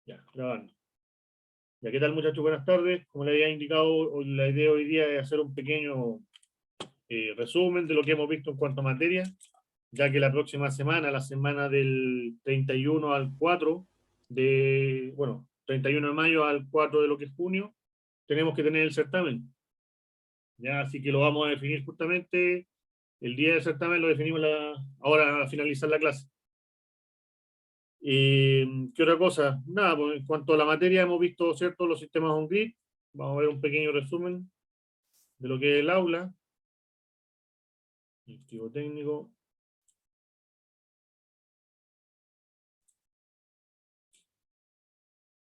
Ya, grabando. Ya, ¿qué tal, muchachos? Buenas tardes. Como les había indicado, la idea hoy día es hacer un pequeño resumen de lo que hemos visto en cuanto a materia, ya que la próxima semana, la semana del 31 al 4 bueno, 31 de mayo al 4 de lo que es junio, tenemos que tener el certamen. Ya, así que lo vamos a definir justamente el día del certamen, lo definimos ahora a finalizar la clase. ¿Qué otra cosa? Nada, pues en cuanto a la materia hemos visto, ¿cierto?, los sistemas on-grid. Vamos a ver un pequeño resumen de lo que es el aula. Archivo técnico.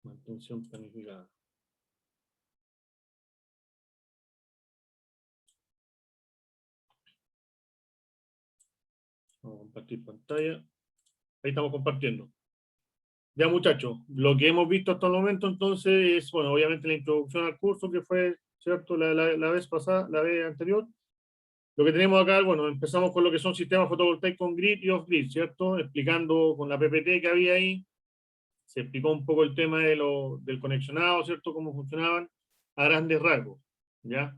Mantención planificada. Vamos a compartir pantalla. Ahí estamos compartiendo. Ya, muchachos, lo que hemos visto hasta el momento entonces es, bueno, obviamente la introducción al curso que fue, ¿cierto?, la vez pasada, la vez anterior. Lo que tenemos acá, bueno, empezamos con lo que son sistemas fotovoltaicos on grid y off grid, ¿cierto? Explicando con la PPT que había ahí, se explicó un poco el tema del conexionado, ¿cierto? Cómo funcionaban a grandes rasgos, ¿ya?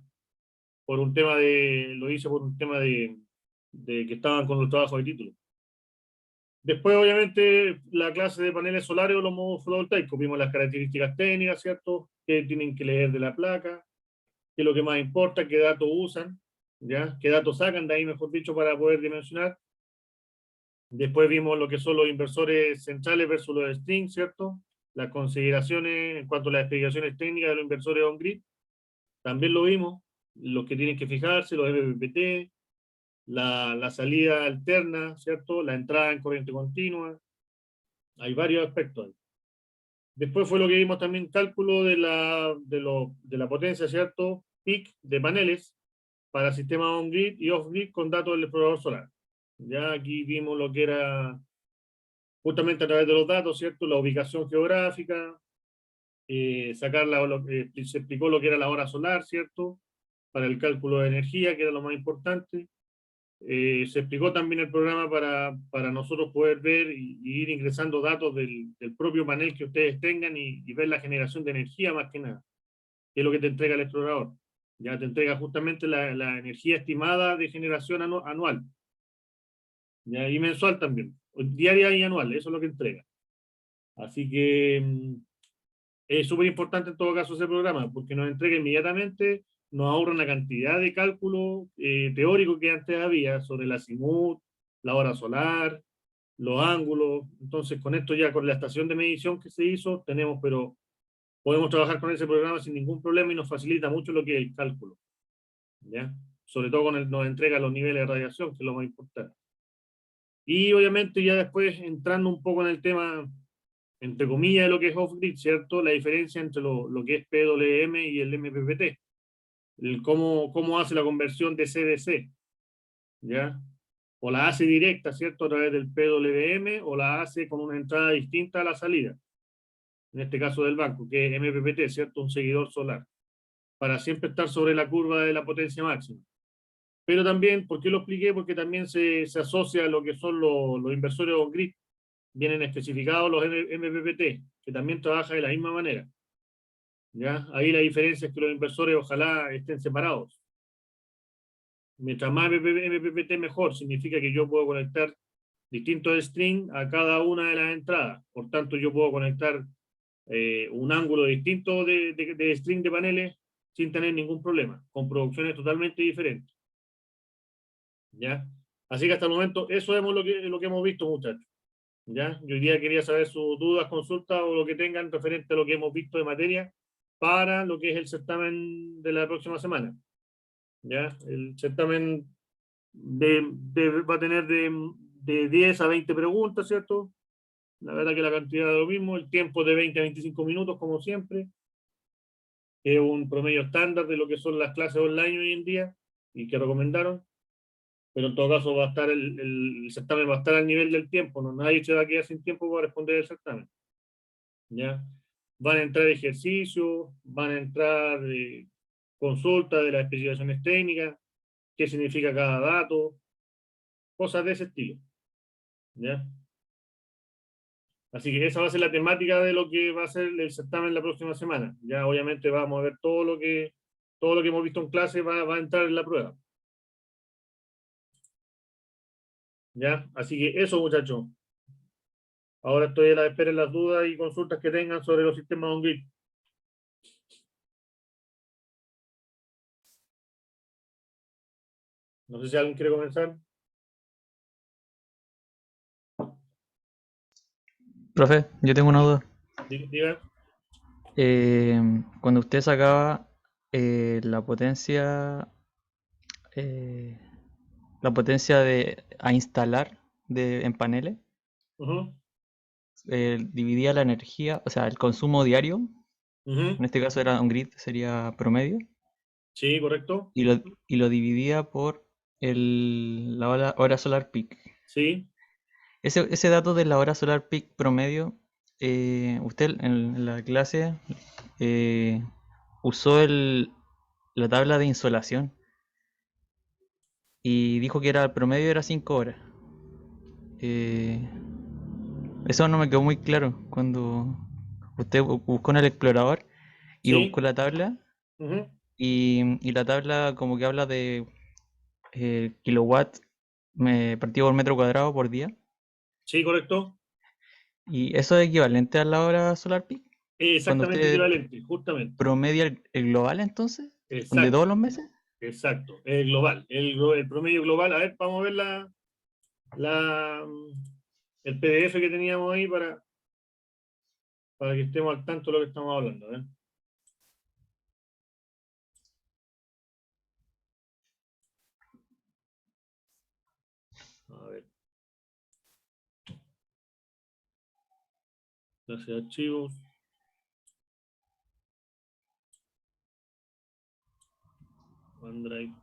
Lo hice por un tema de que estaban con los trabajos de título. Después, obviamente, la clase de paneles solares o los modos fotovoltaicos, vimos las características técnicas, ¿cierto? Qué tienen que leer de la placa, qué es lo que más importa, qué datos usan, ¿ya? Qué datos sacan de ahí, mejor dicho, para poder dimensionar. Después vimos lo que son los inversores centrales versus los strings, ¿cierto? Las consideraciones en cuanto a las explicaciones técnicas de los inversores on-grid. También lo vimos, los que tienen que fijarse, los MPPT, la salida alterna, ¿cierto? La entrada en corriente continua. Hay varios aspectos ahí. Después fue lo que vimos también, cálculo de la potencia, ¿cierto? Peak de paneles para sistemas on-grid y off-grid con datos del explorador solar. Ya aquí vimos lo que era justamente a través de los datos, ¿cierto? La ubicación geográfica, se explicó lo que era la hora solar, ¿cierto? Para el cálculo de energía, que era lo más importante. Se explicó también el programa para nosotros poder ver y ir ingresando datos del propio panel que ustedes tengan y ver la generación de energía más que nada, que es lo que te entrega el explorador. Ya te entrega justamente la energía estimada de generación anual, ya, y mensual también, diaria y anual, eso es lo que entrega. Así que es súper importante en todo caso ese programa, porque nos entrega inmediatamente, nos ahorra una cantidad de cálculo teórico que antes había sobre la azimut, la hora solar, los ángulos. Entonces, con esto ya, con la estación de medición que se hizo, pero podemos trabajar con ese programa sin ningún problema y nos facilita mucho lo que es el cálculo, ¿ya? Sobre todo nos entrega los niveles de radiación, que es lo más importante. Y obviamente ya después entrando un poco en el tema entre comillas, de lo que es off-grid, ¿cierto? La diferencia entre lo que es PWM y el MPPT. Cómo hace la conversión de CDC, ¿ya? O la hace directa, ¿cierto? A través del PWM, o la hace con una entrada distinta a la salida. En este caso del banco, que es MPPT, ¿cierto? Un seguidor solar. Para siempre estar sobre la curva de la potencia máxima. Pero también, ¿por qué lo expliqué? Porque también se asocia a lo que son los inversores on-grid. Vienen especificados los MPPT, que también trabajan de la misma manera. ¿Ya? Ahí la diferencia es que los inversores ojalá estén separados. Mientras más MPPT mejor, significa que yo puedo conectar distintos strings a cada una de las entradas. Por tanto, yo puedo conectar un ángulo distinto de string de paneles sin tener ningún problema, con producciones totalmente diferentes. ¿Ya? Así que hasta el momento eso es lo que hemos visto, muchachos. ¿Ya? Yo hoy día quería saber sus dudas, consultas o lo que tengan referente a lo que hemos visto de materia para lo que es el certamen de la próxima semana. ¿Ya? El certamen va a tener de 10 a 20 preguntas, ¿cierto? La verdad que la cantidad de lo mismo, el tiempo de 20 a 25 minutos, como siempre, es un promedio estándar de lo que son las clases online hoy en día y que recomendaron, pero en todo caso va a estar el certamen va a estar al nivel del tiempo, no nadie se va a quedar sin tiempo para responder el certamen. ¿Ya? Van a entrar ejercicios, van a entrar consultas de las especificaciones técnicas, qué significa cada dato, cosas de ese estilo. ¿Ya? Así que esa va a ser la temática de lo que va a ser el certamen la próxima semana. Ya obviamente vamos a ver todo lo que hemos visto en clase va a entrar en la prueba. ¿Ya? Así que eso, muchachos. Ahora estoy a la espera de las dudas y consultas que tengan sobre los sistemas on-grid. No sé si alguien quiere comenzar. Profe, yo tengo una duda. Diga. Cuando usted sacaba la potencia, eh, de a instalar en paneles, Ujú, dividía la energía, o sea, el consumo diario, ujú. en este caso era un grid, sería promedio, Sí, correcto. y lo dividía por la hora solar peak. Sí, Ese dato de la hora solar peak promedio, usted en la clase eh, usó la tabla de insolación y dijo que era el promedio era 5 horas. Eh, Eso no me quedó muy claro cuando usted buscó en el explorador y buscó sí. la tabla Ujú. y la tabla como que habla de kilowatt partido por metro cuadrado por día. Sí, correcto. Y eso es equivalente a la hora solar peak. Cuando Exactamente usted equivalente, justamente. promedia el global entonces, de Exacto, todos los meses. exacto. El global, el promedio global. A ver, vamos a ver la, el PDF que teníamos ahí para que estemos al tanto de lo que estamos hablando. ¿Eh? A ver, clase de archivos, OneDrive.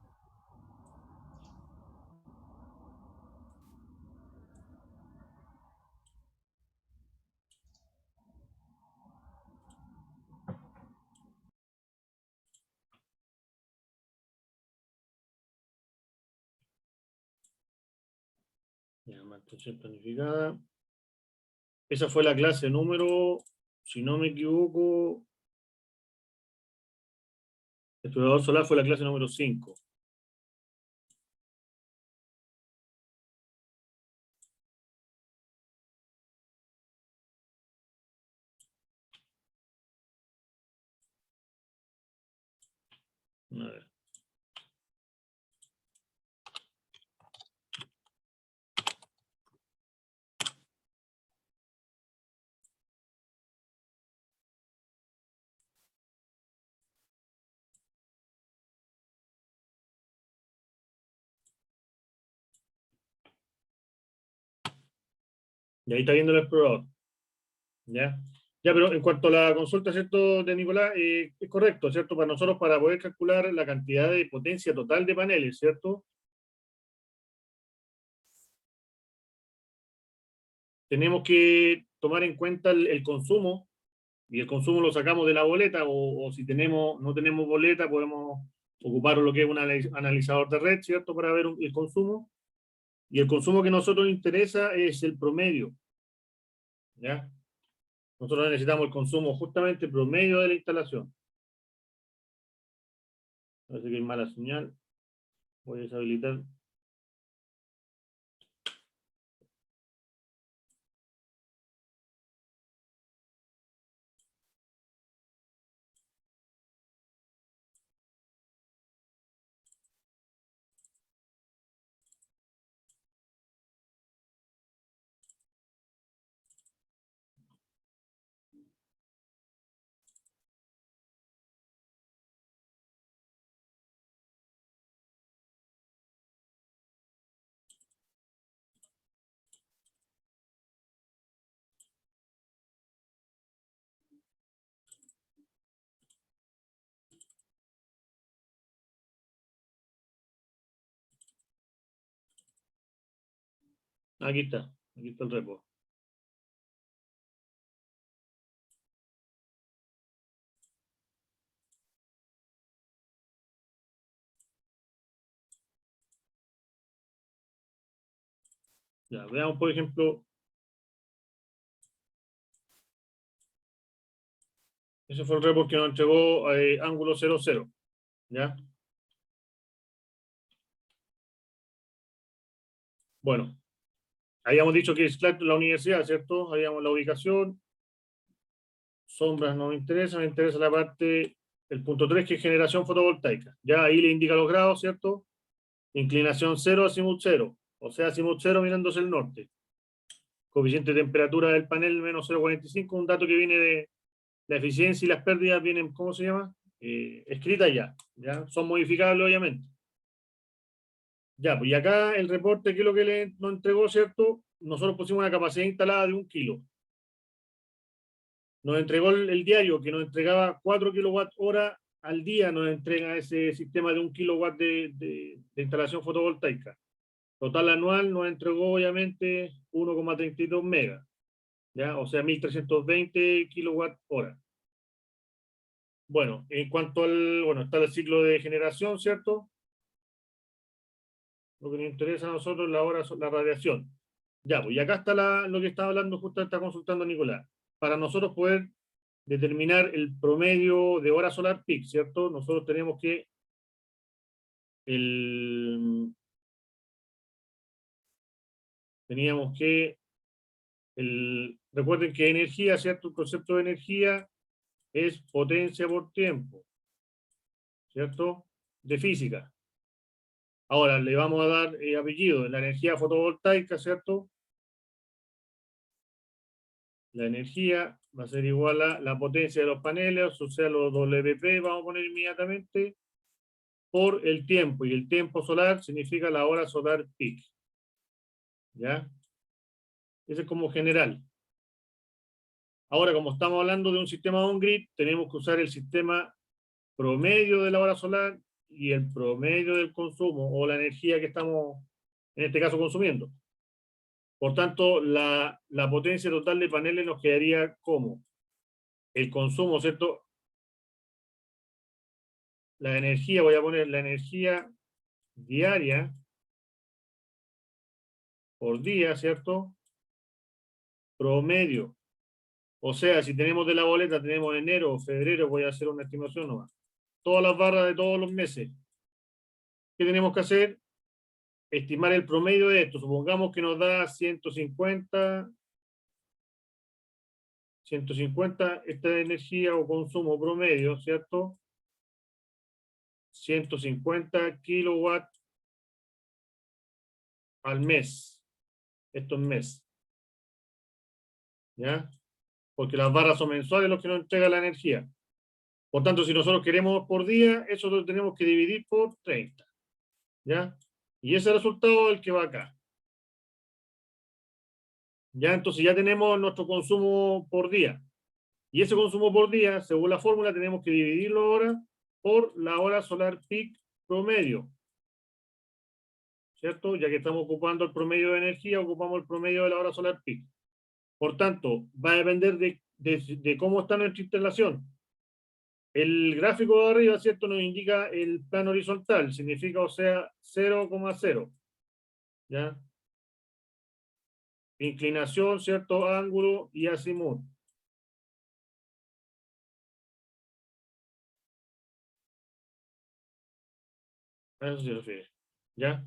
Ya, mantención planificada. Esa fue la clase número, si no me equivoco, explorador solar fue la clase número 5. A ver. Y ahí está viendo el explorador. ¿Ya? Ya, pero en cuanto a la consulta, ¿cierto? De Nicolás, es correcto, ¿cierto? Para nosotros, para poder calcular la cantidad de potencia total de paneles, ¿cierto? Tenemos que tomar en cuenta el consumo, y el consumo lo sacamos de la boleta, o si no tenemos boleta, podemos ocupar lo que es un analizador de red, ¿cierto? Para ver el consumo. Y el consumo que a nosotros nos interesa es el promedio, ¿ya? Nosotros necesitamos el consumo justamente promedio de la instalación. Parece que hay mala señal. Voy a deshabilitar. Aquí está el repo. Ya, veamos, por ejemplo, Ese fue el report que nos entregó ángulo 00. ¿Ya? Bueno, habíamos dicho que es la universidad, ¿cierto? Habíamos la ubicación. Sombras no me interesa la parte, el punto 3, que es generación fotovoltaica. Ya ahí le indica los grados, ¿cierto? Inclinación 0, azimut 0. O sea, azimut 0 mirándose el norte. Coeficiente de temperatura del panel menos 0,45, un dato que viene de la eficiencia y las pérdidas vienen, ¿cómo se llama? Escritas ya. Son modificables, obviamente. Ya, pues y acá el reporte, que es lo que nos entregó, ¿cierto? Nosotros pusimos una capacidad instalada de 1 kilo. Nos entregó el diario, que nos entregaba 4 kWh al día, nos entrega ese sistema de 1 kilowatt de instalación fotovoltaica. Total anual nos entregó, obviamente, 1,32 megas, ¿ya? O sea, 1320 kWh. Bueno, en cuanto al, bueno, está el ciclo de generación, ¿cierto? Lo que nos interesa a nosotros la radiación. Ya, pues, y acá está lo que está hablando, justo está consultando Nicolás. Para nosotros poder determinar el promedio de hora solar peak, ¿cierto? Nosotros tenemos que teníamos que recuerden que energía, ¿cierto? El concepto de energía es potencia por tiempo, ¿cierto? De física. Ahora le vamos a dar apellido, la energía fotovoltaica, ¿cierto? La energía va a ser igual a la potencia de los paneles, o sea, los WP, vamos a poner inmediatamente, por el tiempo. Y el tiempo solar significa la hora solar peak. ¿Ya? Ese es como general. Ahora, como estamos hablando de un sistema on-grid, tenemos que usar el sistema promedio de la hora solar y el promedio del consumo o la energía que estamos, en este caso, consumiendo. Por tanto, la potencia total de paneles nos quedaría como el consumo, ¿cierto? La energía, voy a poner la energía diaria por día, ¿cierto? Promedio. O sea, si tenemos de la boleta, tenemos enero o febrero, voy a hacer una estimación nomás. Todas las barras de todos los meses. ¿Qué tenemos que hacer? Estimar el promedio de esto. Supongamos que nos da 150 esta energía o consumo promedio, ¿cierto? 150 kilowatts al mes. Esto es mes. ¿Ya? Porque las barras son mensuales los que nos entrega la energía. Por tanto, si nosotros queremos por día, eso lo tenemos que dividir por 30. ¿Ya? Y ese resultado es el que va acá. ¿Ya? Entonces ya tenemos nuestro consumo por día. Y ese consumo por día, según la fórmula, tenemos que dividirlo ahora por la hora solar peak promedio. ¿Cierto? Ya que estamos ocupando el promedio de energía, ocupamos el promedio de la hora solar peak. Por tanto, va a depender de cómo está nuestra instalación. El gráfico de arriba, ¿cierto? Nos indica el plano horizontal, significa, o sea, 0,0. ¿Ya? Inclinación, ¿cierto? Ángulo y azimut. A eso se refiere. ¿Ya?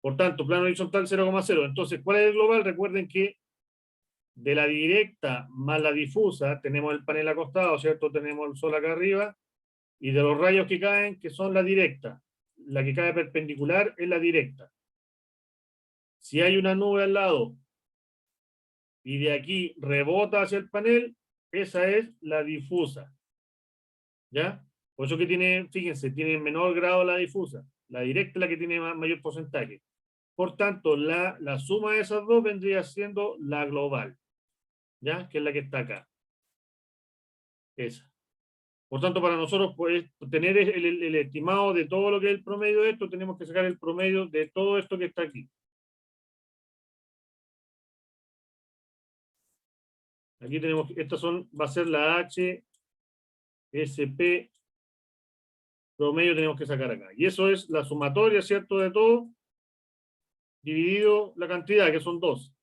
Por tanto, plano horizontal 0,0. Entonces, ¿cuál es el global? Recuerden que de la directa más la difusa, tenemos el panel acostado, ¿cierto? Tenemos el sol acá arriba, y de los rayos que caen, que son la directa. La que cae perpendicular es la directa. Si hay una nube al lado y de aquí rebota hacia el panel, esa es la difusa. ¿Ya? Por eso que tiene, fíjense, tiene menor grado la difusa. La directa es la que tiene mayor porcentaje. Por tanto, la suma de esas dos vendría siendo la global. ¿Ya? Que es la que está acá. Esa. Por tanto, para nosotros, pues, tener el estimado de todo lo que es el promedio de esto, tenemos que sacar el promedio de todo esto que está aquí. Aquí tenemos, estas son, va a ser la HSP promedio, tenemos que sacar acá. Y eso es la sumatoria, ¿cierto? De todo, dividido la cantidad, que son 2.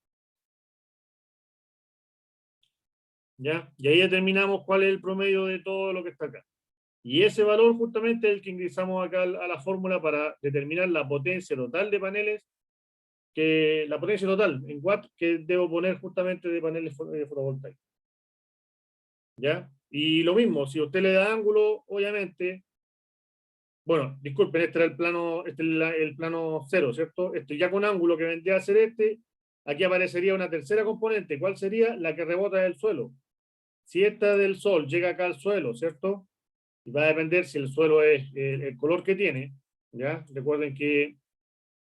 ¿ya? Y ahí determinamos cuál es el promedio de todo lo que está acá. Y ese valor justamente es el que ingresamos acá a la fórmula para determinar la potencia total de paneles, que la potencia total en watts que debo poner justamente de paneles fotovoltaicos. ¿Ya? Y lo mismo, si usted le da ángulo, obviamente, bueno, disculpen, este era el plano, este es el plano cero, ¿cierto? Este ya con ángulo que vendría a ser este, aquí aparecería una tercera componente. ¿Cuál sería? La que rebota del suelo. Si esta del sol llega acá al suelo, ¿cierto? Y va a depender si el suelo es el color que tiene, ¿ya? Recuerden que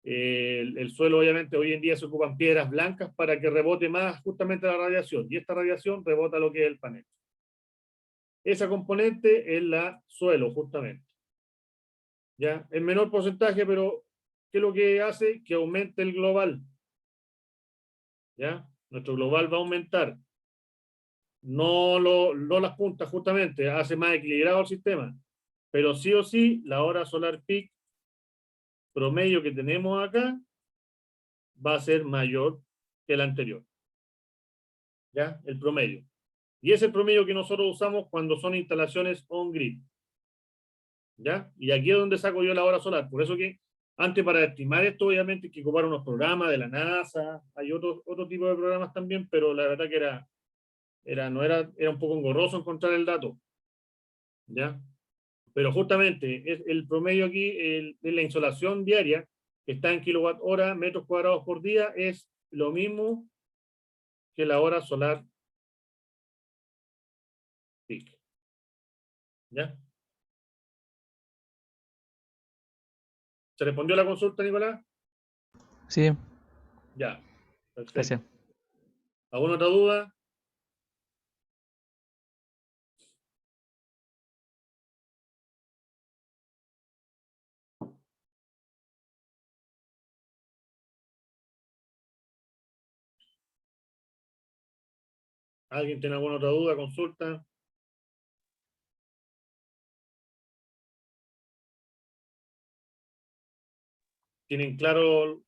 el suelo obviamente hoy en día se ocupan piedras blancas para que rebote más justamente la radiación, y esta radiación rebota lo que es el panel. Esa componente es la suelo, justamente. ¿Ya? El menor porcentaje, pero ¿qué es lo que hace? Que aumente el global. ¿Ya? Nuestro global va a aumentar. No las puntas, justamente, hace más equilibrado el sistema. Pero sí o sí, la hora solar peak promedio que tenemos acá va a ser mayor que el anterior. ¿Ya? El promedio. Y es el promedio que nosotros usamos cuando son instalaciones on-grid. ¿Ya? Y aquí es donde saco yo la hora solar. Por eso que antes para estimar esto, obviamente, hay que ocupar unos programas de la NASA, hay otro tipo de programas también, pero la verdad que era un poco engorroso encontrar el dato. ¿Ya? Pero justamente es el promedio aquí de la insolación diaria, que está en kilowatt hora, metros cuadrados por día, es lo mismo que la hora solar peak. ¿Ya? ¿Se respondió la consulta, Nicolás? Sí, Ya, perfecto. gracias. ¿Alguna otra duda? ¿Alguien tiene alguna otra duda, consulta? ¿Tienen claro?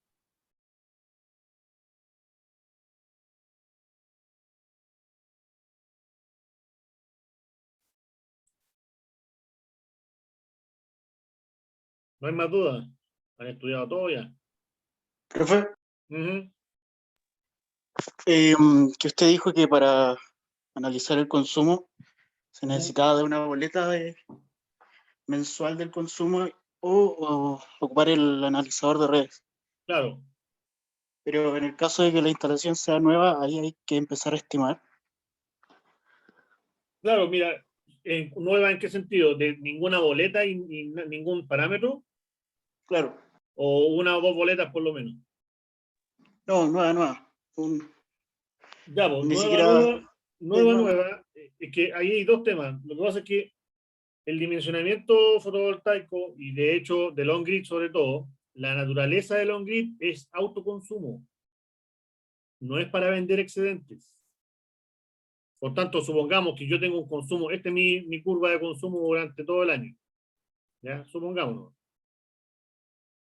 ¿No hay más dudas? ¿Han estudiado todo ya? Profe, Ujú. que usted dijo que para analizar el consumo se Ujú. necesitaba de una boleta mensual del consumo o ocupar el analizador de redes. Claro, Pero en el caso de que la instalación sea nueva, ahí hay que empezar a estimar. claro, mira, ¿nueva en qué sentido? ¿De ninguna boleta y ningún parámetro? Claro, ¿O una o dos boletas por lo menos? no, nueva. Ya, pues, Ni siquiera, no, nueva, es que ahí hay dos temas. Lo que pasa es que el dimensionamiento fotovoltaico, y de hecho del on-grid sobre todo, la naturaleza del on-grid es autoconsumo, no es para vender excedentes. Por tanto, supongamos que yo tengo un consumo, esta es mi curva de consumo durante todo el año, ¿ya? Supongámonos.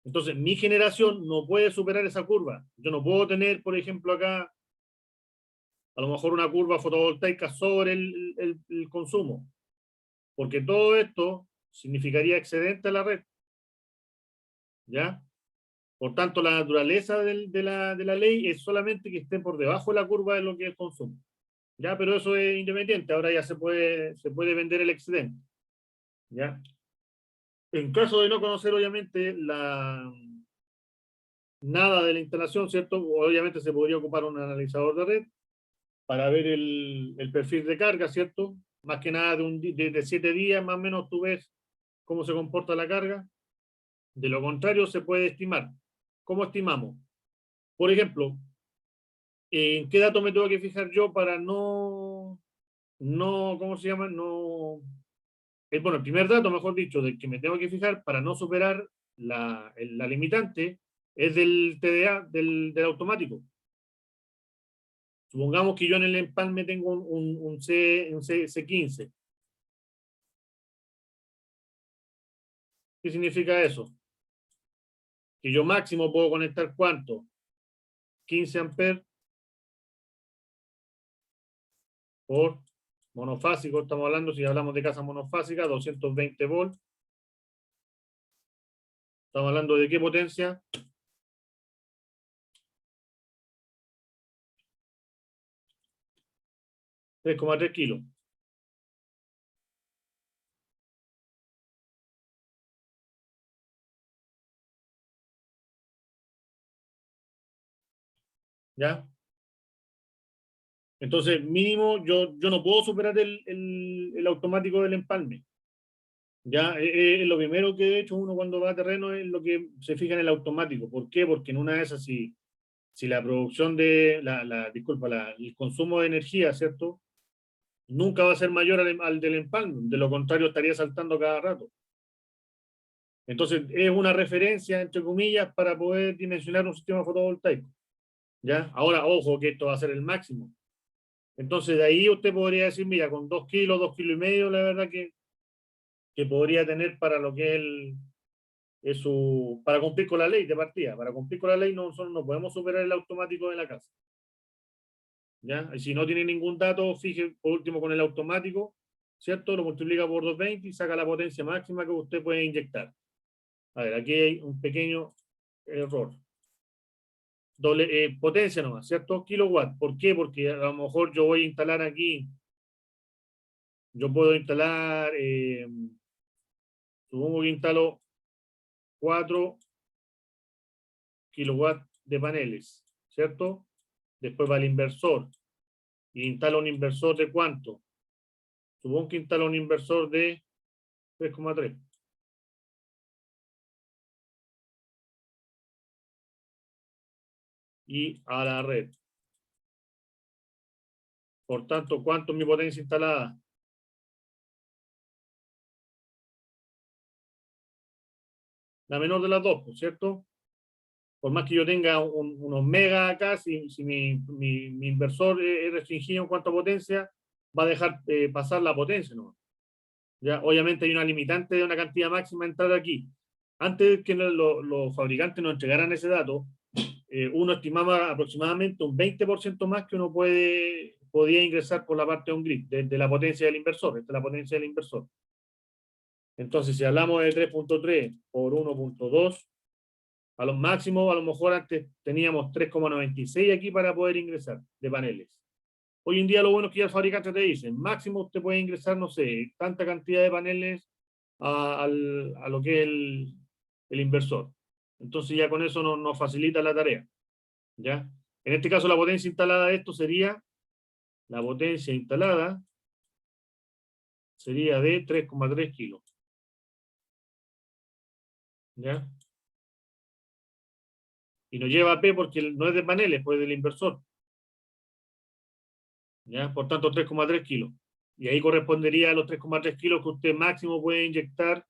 Entonces, mi generación no puede superar esa curva. Yo no puedo tener, por ejemplo, acá, a lo mejor una curva fotovoltaica sobre el consumo, porque todo esto significaría excedente a la red, ¿ya? Por tanto, la naturaleza de la ley es solamente que esté por debajo de la curva de lo que es consumo. ¿Ya? Pero eso es independiente, ahora ya se puede vender el excedente. ¿Ya? En caso de no conocer, obviamente, nada de la instalación, ¿cierto? Obviamente se podría ocupar un analizador de red para ver el perfil de carga, ¿cierto? Más que nada de 7 días, más o menos tú ves cómo se comporta la carga. De lo contrario, se puede estimar. ¿Cómo estimamos? Por ejemplo, ¿en qué dato me tengo que fijar yo para ¿cómo se llama? Bueno, el primer dato, mejor dicho, del que me tengo que fijar para no superar la limitante es del TDA, del automático. Supongamos que yo en el empalme tengo un C15. ¿Qué significa eso? Que yo máximo puedo conectar ¿cuánto? 15 amperes por monofásico, estamos hablando, si hablamos de casa monofásica, 220 volts. Estamos hablando de qué potencia. 3,3 kilos. ¿Ya? Entonces, mínimo, yo no puedo superar el automático del empalme. Ya, lo primero que he hecho uno cuando va a terreno es lo que se fija en el automático. ¿Por qué? Porque en una de esas, si la producción de, el consumo de energía, ¿cierto? Nunca va a ser mayor al del empalme. De lo contrario, estaría saltando cada rato. Entonces, es una referencia, entre comillas, para poder dimensionar un sistema fotovoltaico. ¿Ya? Ahora, ojo, que esto va a ser el máximo. Entonces, de ahí usted podría decir, mira, con 2 kilos, 2,5 kilos, la verdad que podría tener para lo que es para cumplir con la ley de partida. Para cumplir con la ley nosotros no podemos superar el automático de la casa. ¿Ya? Y si no tiene ningún dato, fije por último con el automático, ¿cierto? Lo multiplica por 220 y saca la potencia máxima que usted puede inyectar. A ver, aquí hay un pequeño error. Potencia nomás, ¿cierto? Kilowatt. ¿Por qué? Porque a lo mejor yo voy a instalar aquí, yo puedo instalar, supongo que instalo 4 kilowatts de paneles, ¿cierto? Después va el inversor. Y instala un inversor de ¿cuánto? Supongo que instala un inversor de 3,3. Y a la red. Por tanto, ¿cuánto es mi potencia instalada? La menor de las dos, ¿cierto? Por más que yo tenga unos megas acá, si mi inversor es restringido en cuanto a potencia, va a dejar pasar la potencia, ¿no? Ya, obviamente hay una limitante de una cantidad máxima de entrar aquí. Antes de que los fabricantes nos entregaran ese dato, uno estimaba aproximadamente un 20% más que uno podía ingresar por la parte on-grid, de la potencia del inversor, esta es la potencia del inversor. Entonces, si hablamos de 3,3 por 1,2, a lo máximo, a lo mejor antes teníamos 3,96 aquí para poder ingresar de paneles. Hoy en día lo bueno es que ya el fabricante te dice, máximo usted puede ingresar, no sé, tanta cantidad de paneles a lo que es el inversor. Entonces ya con eso nos facilita la tarea. ¿Ya? En este caso la potencia instalada de esto sería, la potencia instalada sería de 3,3 kilos. ¿Ya? Y nos lleva a P porque no es de paneles, pues del inversor. ¿Ya? Por tanto, 3,3 kilos. Y ahí correspondería a los 3,3 kilos que usted máximo puede inyectar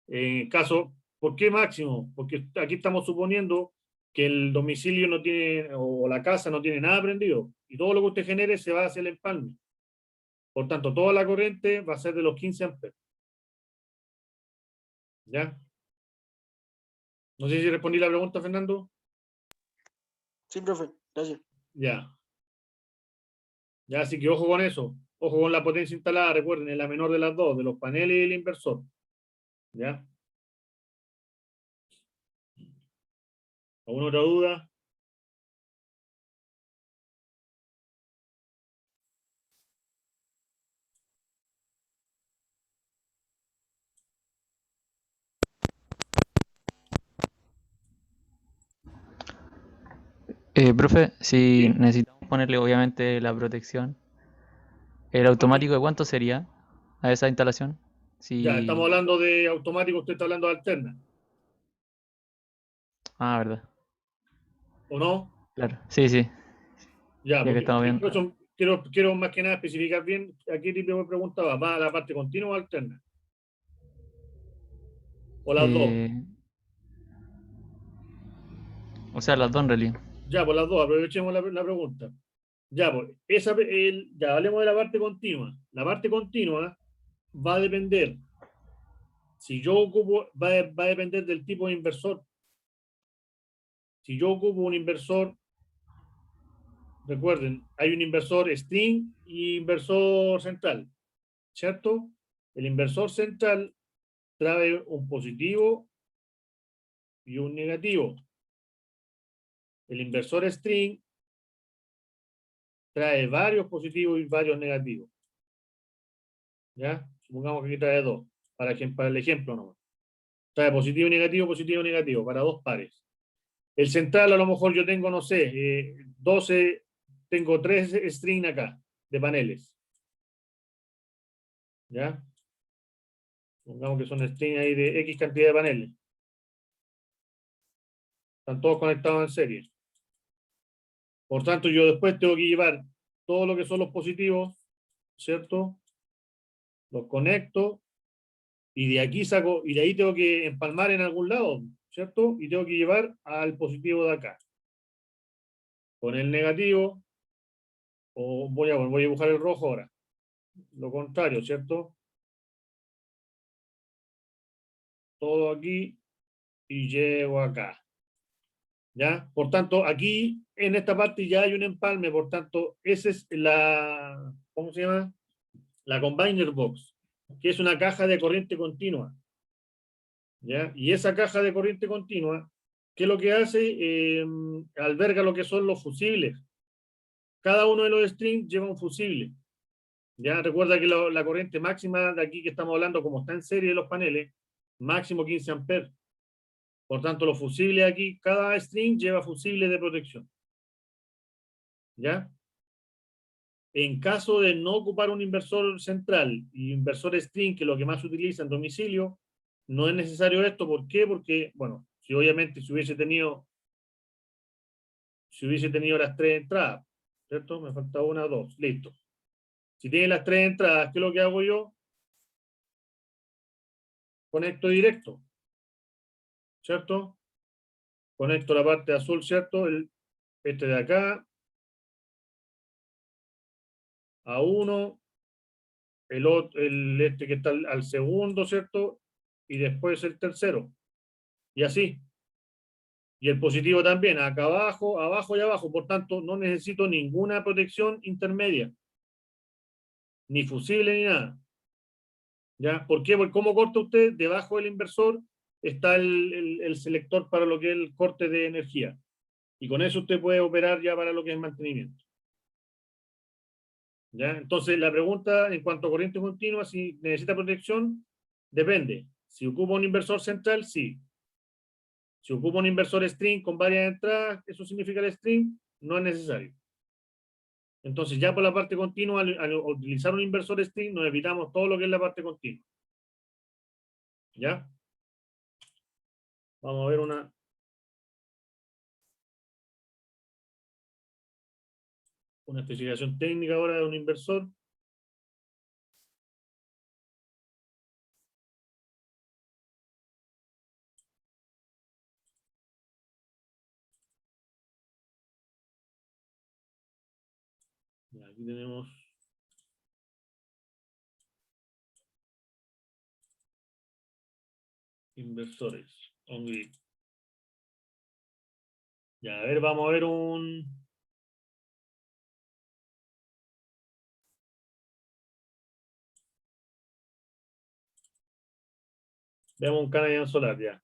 en caso. ¿Por qué máximo? Porque aquí estamos suponiendo que el domicilio no tiene, o la casa no tiene nada prendido, y todo lo que usted genere se va hacia el empalme. Por tanto, toda la corriente va a ser de los 15 amperes. ¿Ya? No sé si respondí la pregunta, Fernando. Sí, profe, gracias. Ya. Ya, así que ojo con eso. Ojo con la potencia instalada, recuerden, es la menor de las dos, de los paneles y el inversor. ¿Ya? ¿Alguna otra duda? Profe, si Sí. necesitamos ponerle obviamente la protección, ¿el automático de cuánto sería a esa instalación? Ya, estamos Si... hablando de automático, usted está hablando de alterna, Ah, verdad. ¿o no? Claro. Sí, sí. Ya, Ya que porque estamos viendo. por eso quiero más que nada especificar bien a qué tipo me preguntaba, ¿va a la parte continua o alterna? ¿O las dos? Eh, o sea, las dos en realidad. Ya, pues las dos, aprovechemos la pregunta. Ya, pues, ya hablemos de la parte continua. La parte continua va a depender, si yo ocupo, va a depender del tipo de inversor. Si yo ocupo un inversor recuerden, hay un inversor string y inversor central, ¿cierto? El inversor central trae un positivo y un negativo. El inversor string trae varios positivos y varios negativos. ¿Ya? Supongamos que aquí trae dos, para el ejemplo nomás. Trae positivo, negativo, negativo, para dos pares. El central a lo mejor yo tengo, no sé, 12, tengo 3 strings acá, de paneles. ¿Ya? Supongamos que son strings ahí de X cantidad de paneles. Están todos conectados en serie. Por tanto, yo después tengo que llevar todo lo que son los positivos, ¿cierto? Los conecto y de aquí saco, y de ahí tengo que empalmar en algún lado, ¿cierto? Y tengo que llevar al positivo de acá. Con el negativo, o voy a dibujar el rojo ahora. Lo contrario, ¿cierto? Todo aquí y llego acá. ¿Ya? Por tanto, aquí en esta parte ya hay un empalme, por tanto, esa es la, ¿cómo se llama? La combiner box, que es una caja de corriente continua. ¿Ya? Y esa caja de corriente continua, ¿qué es lo que hace? Alberga lo que son los fusibles. Cada uno de los strings lleva un fusible. ¿Ya? Recuerda que la corriente máxima de aquí que estamos hablando, como está en serie de los paneles, máximo 15 amperes. Por tanto, los fusibles aquí, cada string lleva fusible de protección. ¿Ya? En caso de no ocupar un inversor central y inversor string, que es lo que más se utiliza en domicilio, no es necesario esto. ¿Por qué? Porque, bueno, si obviamente si hubiese tenido las 3 entradas, ¿cierto? Me falta una o dos, listo. Si tiene las 3 entradas, ¿qué es lo que hago yo? Conecto directo, ¿cierto? Conecto la parte azul, ¿cierto? Este de acá, a uno, este que está al segundo, ¿cierto? Y después el tercero. Y así. Y el positivo también, acá abajo, abajo y abajo. Por tanto, no necesito ninguna protección intermedia. Ni fusible ni nada. ¿Ya? ¿Por qué? Porque ¿cómo corta usted? Debajo del inversor está el selector para lo que es el corte de energía. Y con eso usted puede operar ya para lo que es mantenimiento. ¿Ya? Entonces, la pregunta en cuanto a corriente continua, si necesita protección, depende. Si ocupa un inversor central, sí. Si ocupa un inversor string con varias entradas, eso significa el string, no es necesario. Entonces, ya por la parte continua, al utilizar un inversor string, nos evitamos todo lo que es la parte continua. ¿Ya? Vamos a ver una especificación técnica ahora de un inversor. Ya, aquí tenemos inversores on grid. Ya, a ver, vamos a ver veamos un Canadian Solar ya.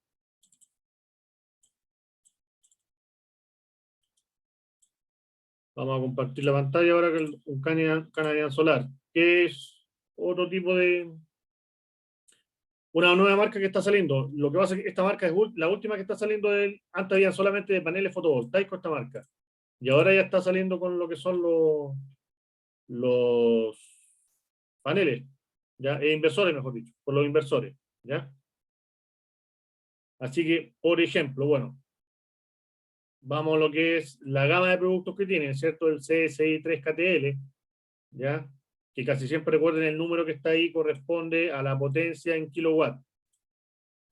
Vamos a compartir la pantalla ahora con un Canadian Solar, que es otro tipo de una nueva marca que está saliendo. Lo que pasa es que esta marca es la última que está saliendo antes había solamente de paneles fotovoltaicos esta marca. Y ahora ya está saliendo con lo que son los paneles, ¿ya? Inversores, mejor dicho, por los inversores, ¿ya? Así que, por ejemplo, bueno, vamos a lo que es la gama de productos que tienen, ¿cierto? El CSI 3KTL, ¿ya? Que casi siempre recuerden el número que está ahí corresponde a la potencia en kilowatt,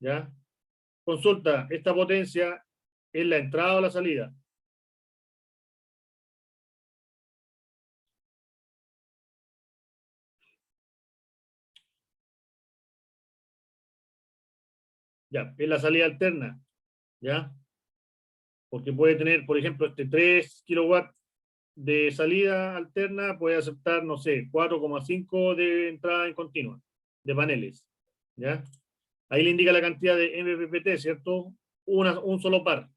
¿ya? Consulta, ¿esta potencia es la entrada o la salida? Ya, es la salida alterna, ¿ya? Porque puede tener, por ejemplo, 3 kilowatts de salida alterna puede aceptar, no sé, 4,5 de entrada en continua, de paneles, ¿ya? Ahí le indica la cantidad de MPPT, ¿cierto? Un solo par.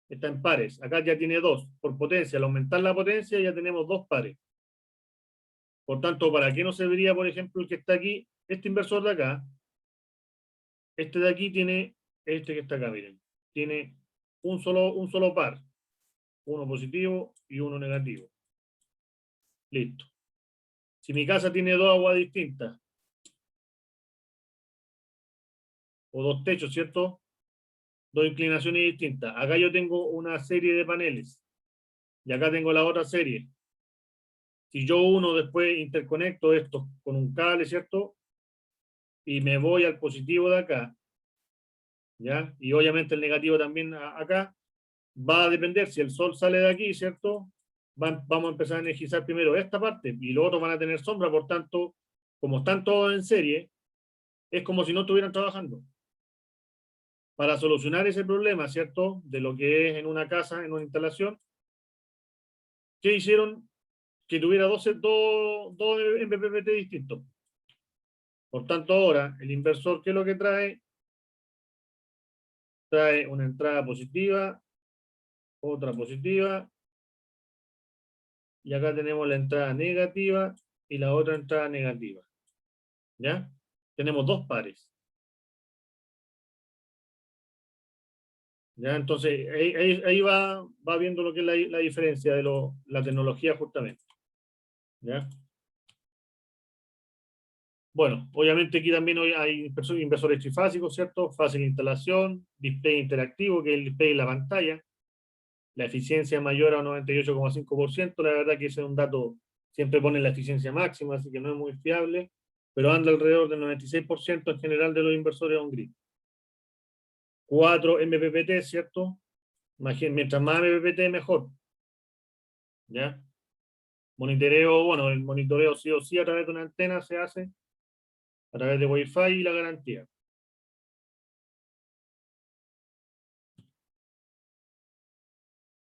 Está en pares. Acá ya tiene dos. Por potencia, al aumentar la potencia ya tenemos dos pares. Por tanto, ¿para qué nos serviría, por ejemplo, el que está aquí? Este inversor de acá, este de aquí tiene, este que está acá, miren, tiene un solo par. Uno positivo y uno negativo. Listo. Si mi casa tiene dos aguas distintas, o dos techos, ¿cierto? Dos inclinaciones distintas. Acá yo tengo una serie de paneles. Y acá tengo la otra serie. Si yo uno después interconecto esto con un cable, ¿cierto? Y me voy al positivo de acá, ¿ya? Y obviamente el negativo también acá, va a depender si el sol sale de aquí, ¿cierto? Vamos a empezar a energizar primero esta parte y los otros van a tener sombra, por tanto, como están todos en serie, es como si no estuvieran trabajando. Para solucionar ese problema, ¿cierto? De lo que es en una casa, en una instalación, ¿qué hicieron? Que tuviera dos MPPT distintos. Por tanto, ahora, el inversor, ¿qué es lo que trae? Trae una entrada positiva, otra positiva, y acá tenemos la entrada negativa y la otra entrada negativa. ¿Ya? Tenemos dos pares. ¿Ya? Entonces, ahí va viendo lo que es la diferencia de la tecnología justamente. ¿Ya? Bueno, obviamente aquí también hay inversores trifásicos, ¿cierto? Fácil instalación, display interactivo, que es el display en la pantalla. La eficiencia mayor a 98,5%, la verdad que ese es un dato, siempre pone la eficiencia máxima, así que no es muy fiable, pero anda alrededor del 96% en general de los inversores on-grid. 4 MPPT, ¿cierto? Mientras más MPPT, mejor. ¿Ya? Monitoreo, bueno, el monitoreo sí o sí a través de una antena se hace, a través de Wi-Fi y la garantía.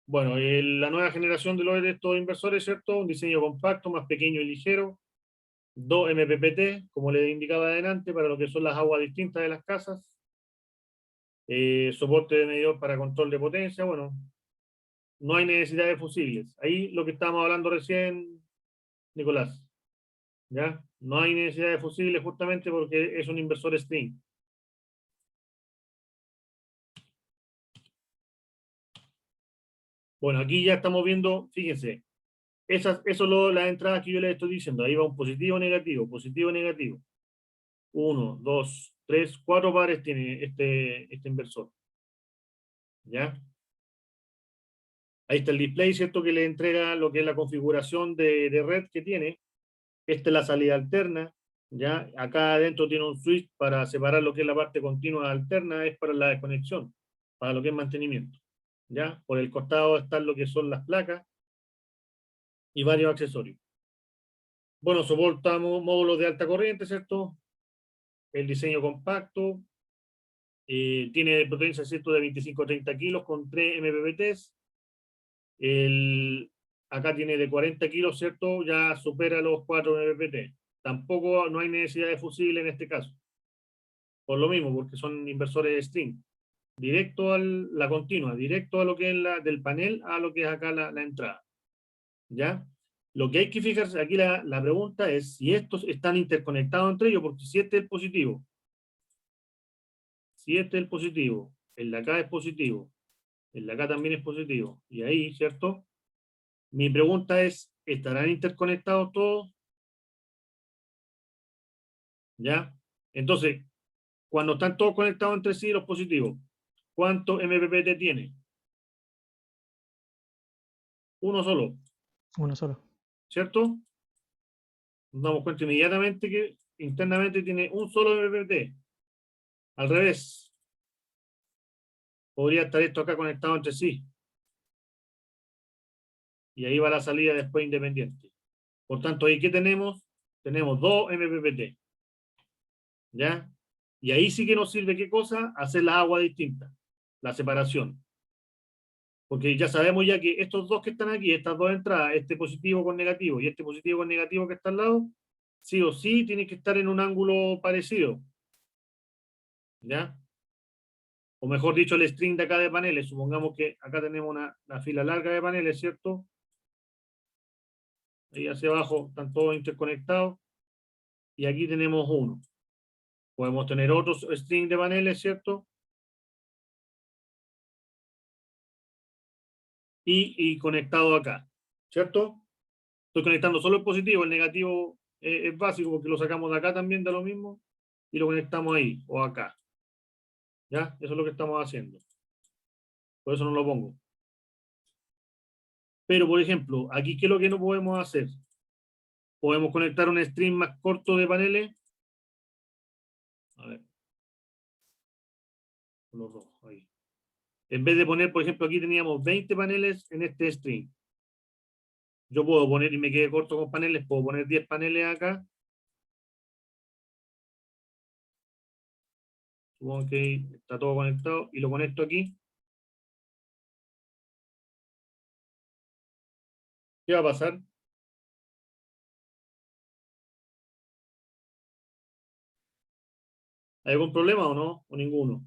Bueno, la nueva generación de estos inversores, ¿cierto? Un diseño compacto, más pequeño y ligero. 2 MPPT, como les indicaba adelante, para lo que son las aguas distintas de las casas. Soporte de medidor para control de potencia. Bueno, no hay necesidad de fusibles. Ahí lo que estábamos hablando recién, Nicolás. ¿Ya? No hay necesidad de fusibles justamente porque es un inversor string. Bueno, aquí ya estamos viendo, fíjense, eso es las entradas que yo les estoy diciendo. Ahí va un positivo, negativo, positivo, negativo. 1, 2, 3, 4 pares tiene este inversor. ¿Ya? Ahí está el display, ¿cierto? Que le entrega lo que es la configuración de red que tiene. Esta es la salida alterna. ¿Ya? Acá adentro tiene un switch para separar lo que es la parte continua alterna, es para la desconexión, para lo que es mantenimiento. ¿Ya? Por el costado están lo que son las placas y varios accesorios. Bueno, soportamos módulos de alta corriente, ¿cierto? El diseño compacto, tiene potencia, ¿cierto? De 25 a 30 kilos con 3 MPPTs. Acá tiene de 40 kilos, ¿cierto? Ya supera los 4 MPPT. Tampoco no hay necesidad de fusible en este caso. Por lo mismo, porque son inversores string. Directo a la continua, directo a lo que es del panel a lo que es acá la entrada. ¿Ya? Lo que hay que fijarse, aquí la pregunta es si estos están interconectados entre ellos, porque si este es el positivo, el de acá es positivo, el de acá también es positivo, y ahí, ¿cierto? Mi pregunta es, ¿estarán interconectados todos? ¿Ya? Entonces, cuando están todos conectados entre sí, los positivos, ¿cuánto MPPT tiene? Uno solo. Uno solo. ¿Cierto? Nos damos cuenta inmediatamente que internamente tiene un solo MPPT. Al revés. Podría estar esto acá conectado entre sí. Y ahí va la salida después independiente. Por tanto, ahí ¿qué tenemos? Tenemos 2 MPPT. ¿Ya? Y ahí sí que nos sirve, ¿qué cosa? Hacer las aguas distintas. La separación. Porque ya sabemos ya que estos dos que están aquí, estas dos entradas, este positivo con negativo y este positivo con negativo que está al lado, sí o sí tienen que estar en un ángulo parecido. ¿Ya? O mejor dicho, el string de acá de paneles. Supongamos que acá tenemos una fila larga de paneles, ¿cierto? Ahí hacia abajo están todos interconectados. Y aquí tenemos uno. Podemos tener otros string de paneles, ¿cierto? Y conectado acá, ¿cierto? Estoy conectando solo el positivo, el negativo es básico porque lo sacamos de acá también, de lo mismo, y lo conectamos ahí o acá. ¿Ya? Eso es lo que estamos haciendo. Por eso no lo pongo. Pero, por ejemplo, aquí, ¿qué es lo que no podemos hacer? Podemos conectar un string más corto de paneles. A ver. Los rojos, ahí. En vez de poner, por ejemplo, aquí teníamos 20 paneles en este string. Yo puedo poner, y me quedé corto con paneles, puedo poner 10 paneles acá. Supongo que está todo conectado y lo conecto aquí. ¿Qué va a pasar? ¿Hay algún problema o no? ¿O ninguno?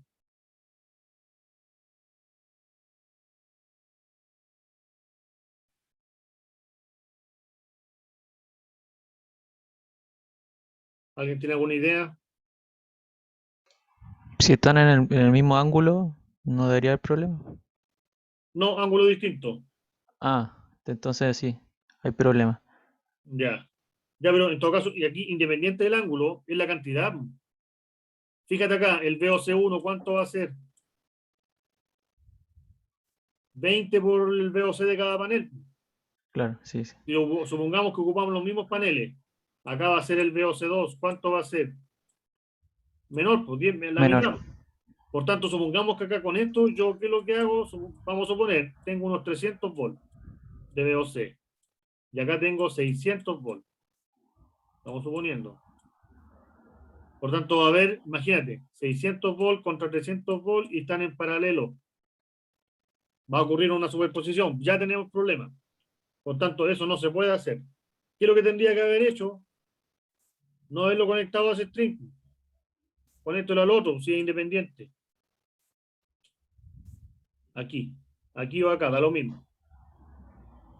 ¿Alguien tiene alguna idea? Si están en el mismo ángulo, no debería haber problema. No, ángulo distinto. Ah, entonces sí, hay problema. Ya. Ya, pero en todo caso, y aquí, independiente del ángulo, es la cantidad. Fíjate acá, el VOC1, ¿cuánto va a ser? 20 por el VOC de cada panel. Claro, sí, sí. Si supongamos que ocupamos los mismos paneles, acá va a ser el VOC2, ¿cuánto va a ser? Menor, pues 10, la Menor. mitad. Por tanto, supongamos que acá con esto, yo qué es lo que hago, vamos a suponer, tengo unos 300 volts de VOC. Y acá tengo 600 volts. Estamos suponiendo. Por tanto, va a haber, imagínate, 600 volts contra 300 volts y están en paralelo. Va a ocurrir una superposición. Ya tenemos problemas. Por tanto, eso no se puede hacer. ¿Qué es lo que tendría que haber hecho? No haberlo conectado a ese string. Conéctelo al otro, si es independiente. Aquí. Aquí o acá, da lo mismo.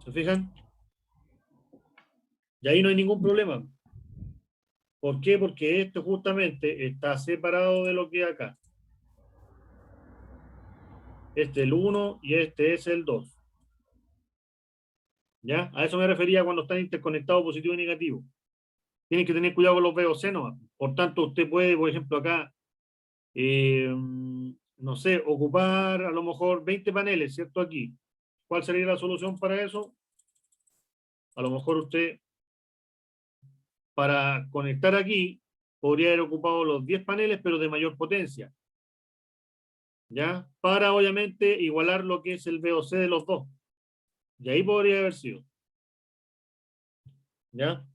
¿Se fijan? Y ahí no hay ningún problema. ¿Por qué? Porque esto justamente está separado de lo que hay acá. Este es el 1 y este es el 2. ¿Ya? A eso me refería cuando están interconectados positivo y negativo. Tienen que tener cuidado con los VOC nomás. Por tanto, usted puede, por ejemplo, acá, no sé, ocupar a lo mejor 20 paneles, ¿cierto? Aquí. ¿Cuál sería la solución para eso? A lo mejor usted, para conectar aquí, podría haber ocupado los 10 paneles, pero de mayor potencia. ¿Ya? Para, obviamente, igualar lo que es el VOC de los dos. Y ahí podría haber sido. ¿Ya?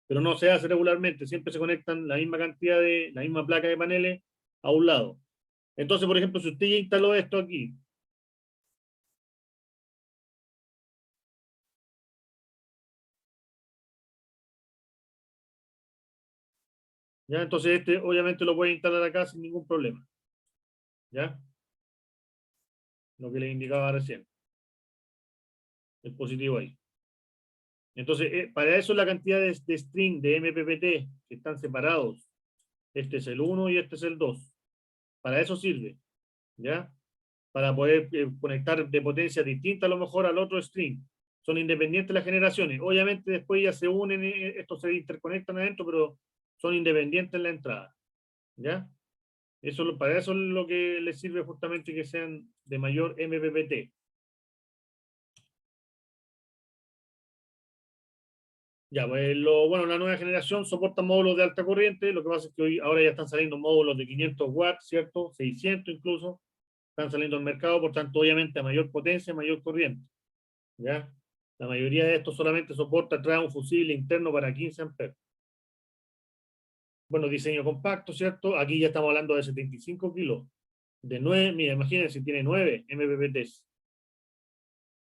Pero no se hace regularmente. Siempre se conectan la misma cantidad la misma placa de paneles a un lado. Entonces, por ejemplo, si usted ya instaló esto aquí, ¿ya? Entonces este obviamente lo puede instalar acá sin ningún problema. ¿Ya? Lo que les indicaba recién. El positivo ahí. Entonces, para eso la cantidad de string de MPPT que están separados. Este es el 1 y este es el 2. Para eso sirve. ¿Ya? Para poder conectar de potencia distinta a lo mejor al otro string. Son independientes las generaciones. Obviamente después ya se unen, estos se interconectan adentro, pero son independientes en la entrada. ¿Ya? Eso, para eso es lo que les sirve justamente que sean de mayor MPPT. Ya, pues bueno, la nueva generación soporta módulos de alta corriente. Lo que pasa es que ahora ya están saliendo módulos de 500 watts, ¿cierto? 600 incluso. Están saliendo al mercado, por tanto, obviamente a mayor potencia, mayor corriente. ¿Ya? La mayoría de estos solamente soporta trae un fusible interno para 15 amperes. Bueno, diseño compacto, ¿cierto? Aquí ya estamos hablando de 75 kilos. De 9, mira, imagínense, tiene 9 MPPTs.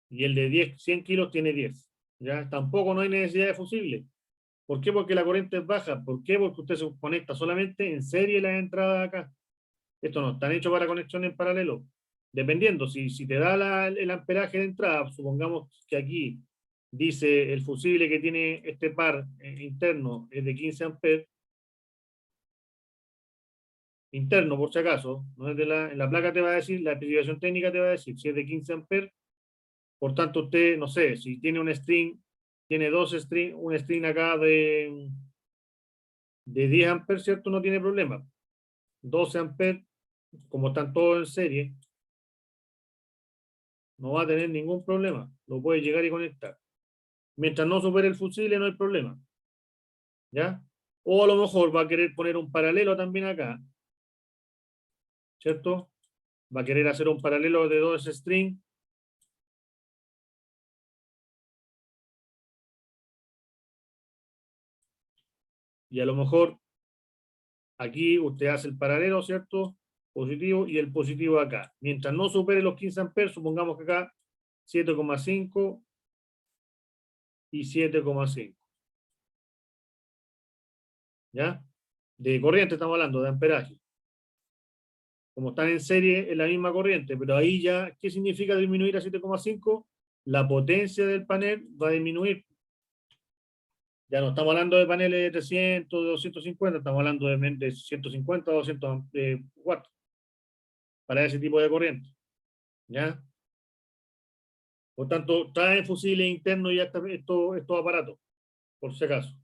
Y el de 100 kilos tiene 10. ¿Ya? Tampoco no hay necesidad de fusible. ¿Por qué? Porque la corriente es baja. ¿Por qué? Porque usted se conecta solamente en serie las entradas acá. Esto no están hechos para conexión en paralelo. Dependiendo, si te da el amperaje de entrada, supongamos que aquí dice el fusible que tiene este par interno es de 15 amperes, interno por si acaso, no es en la placa te va a decir, la especificación técnica te va a decir si es de 15 amperes, por tanto usted, no sé, si tiene un string, tiene un string acá de 10 amperes, ¿cierto? No tiene problema. 12 amperes, como están todos en serie, no va a tener ningún problema. Lo puede llegar y conectar. Mientras no supere el fusible, no hay problema. ¿Ya? O a lo mejor va a querer poner un paralelo también acá. ¿Cierto? Va a querer hacer un paralelo de 2 string. Y a lo mejor aquí usted hace el paralelo, ¿cierto? Positivo y el positivo acá. Mientras no supere los 15 amperes, supongamos que acá 7,5 y 7,5. ¿Ya? De corriente estamos hablando, de amperaje. Como están en serie, es la misma corriente, pero ahí ya, ¿qué significa disminuir a 7,5? La potencia del panel va a disminuir. Ya no estamos hablando de paneles de 300, de 250, estamos hablando de 150 o 200 watts para ese tipo de corriente. ¿Ya? Por tanto, traen fusibles internos ya estos aparatos, por si acaso.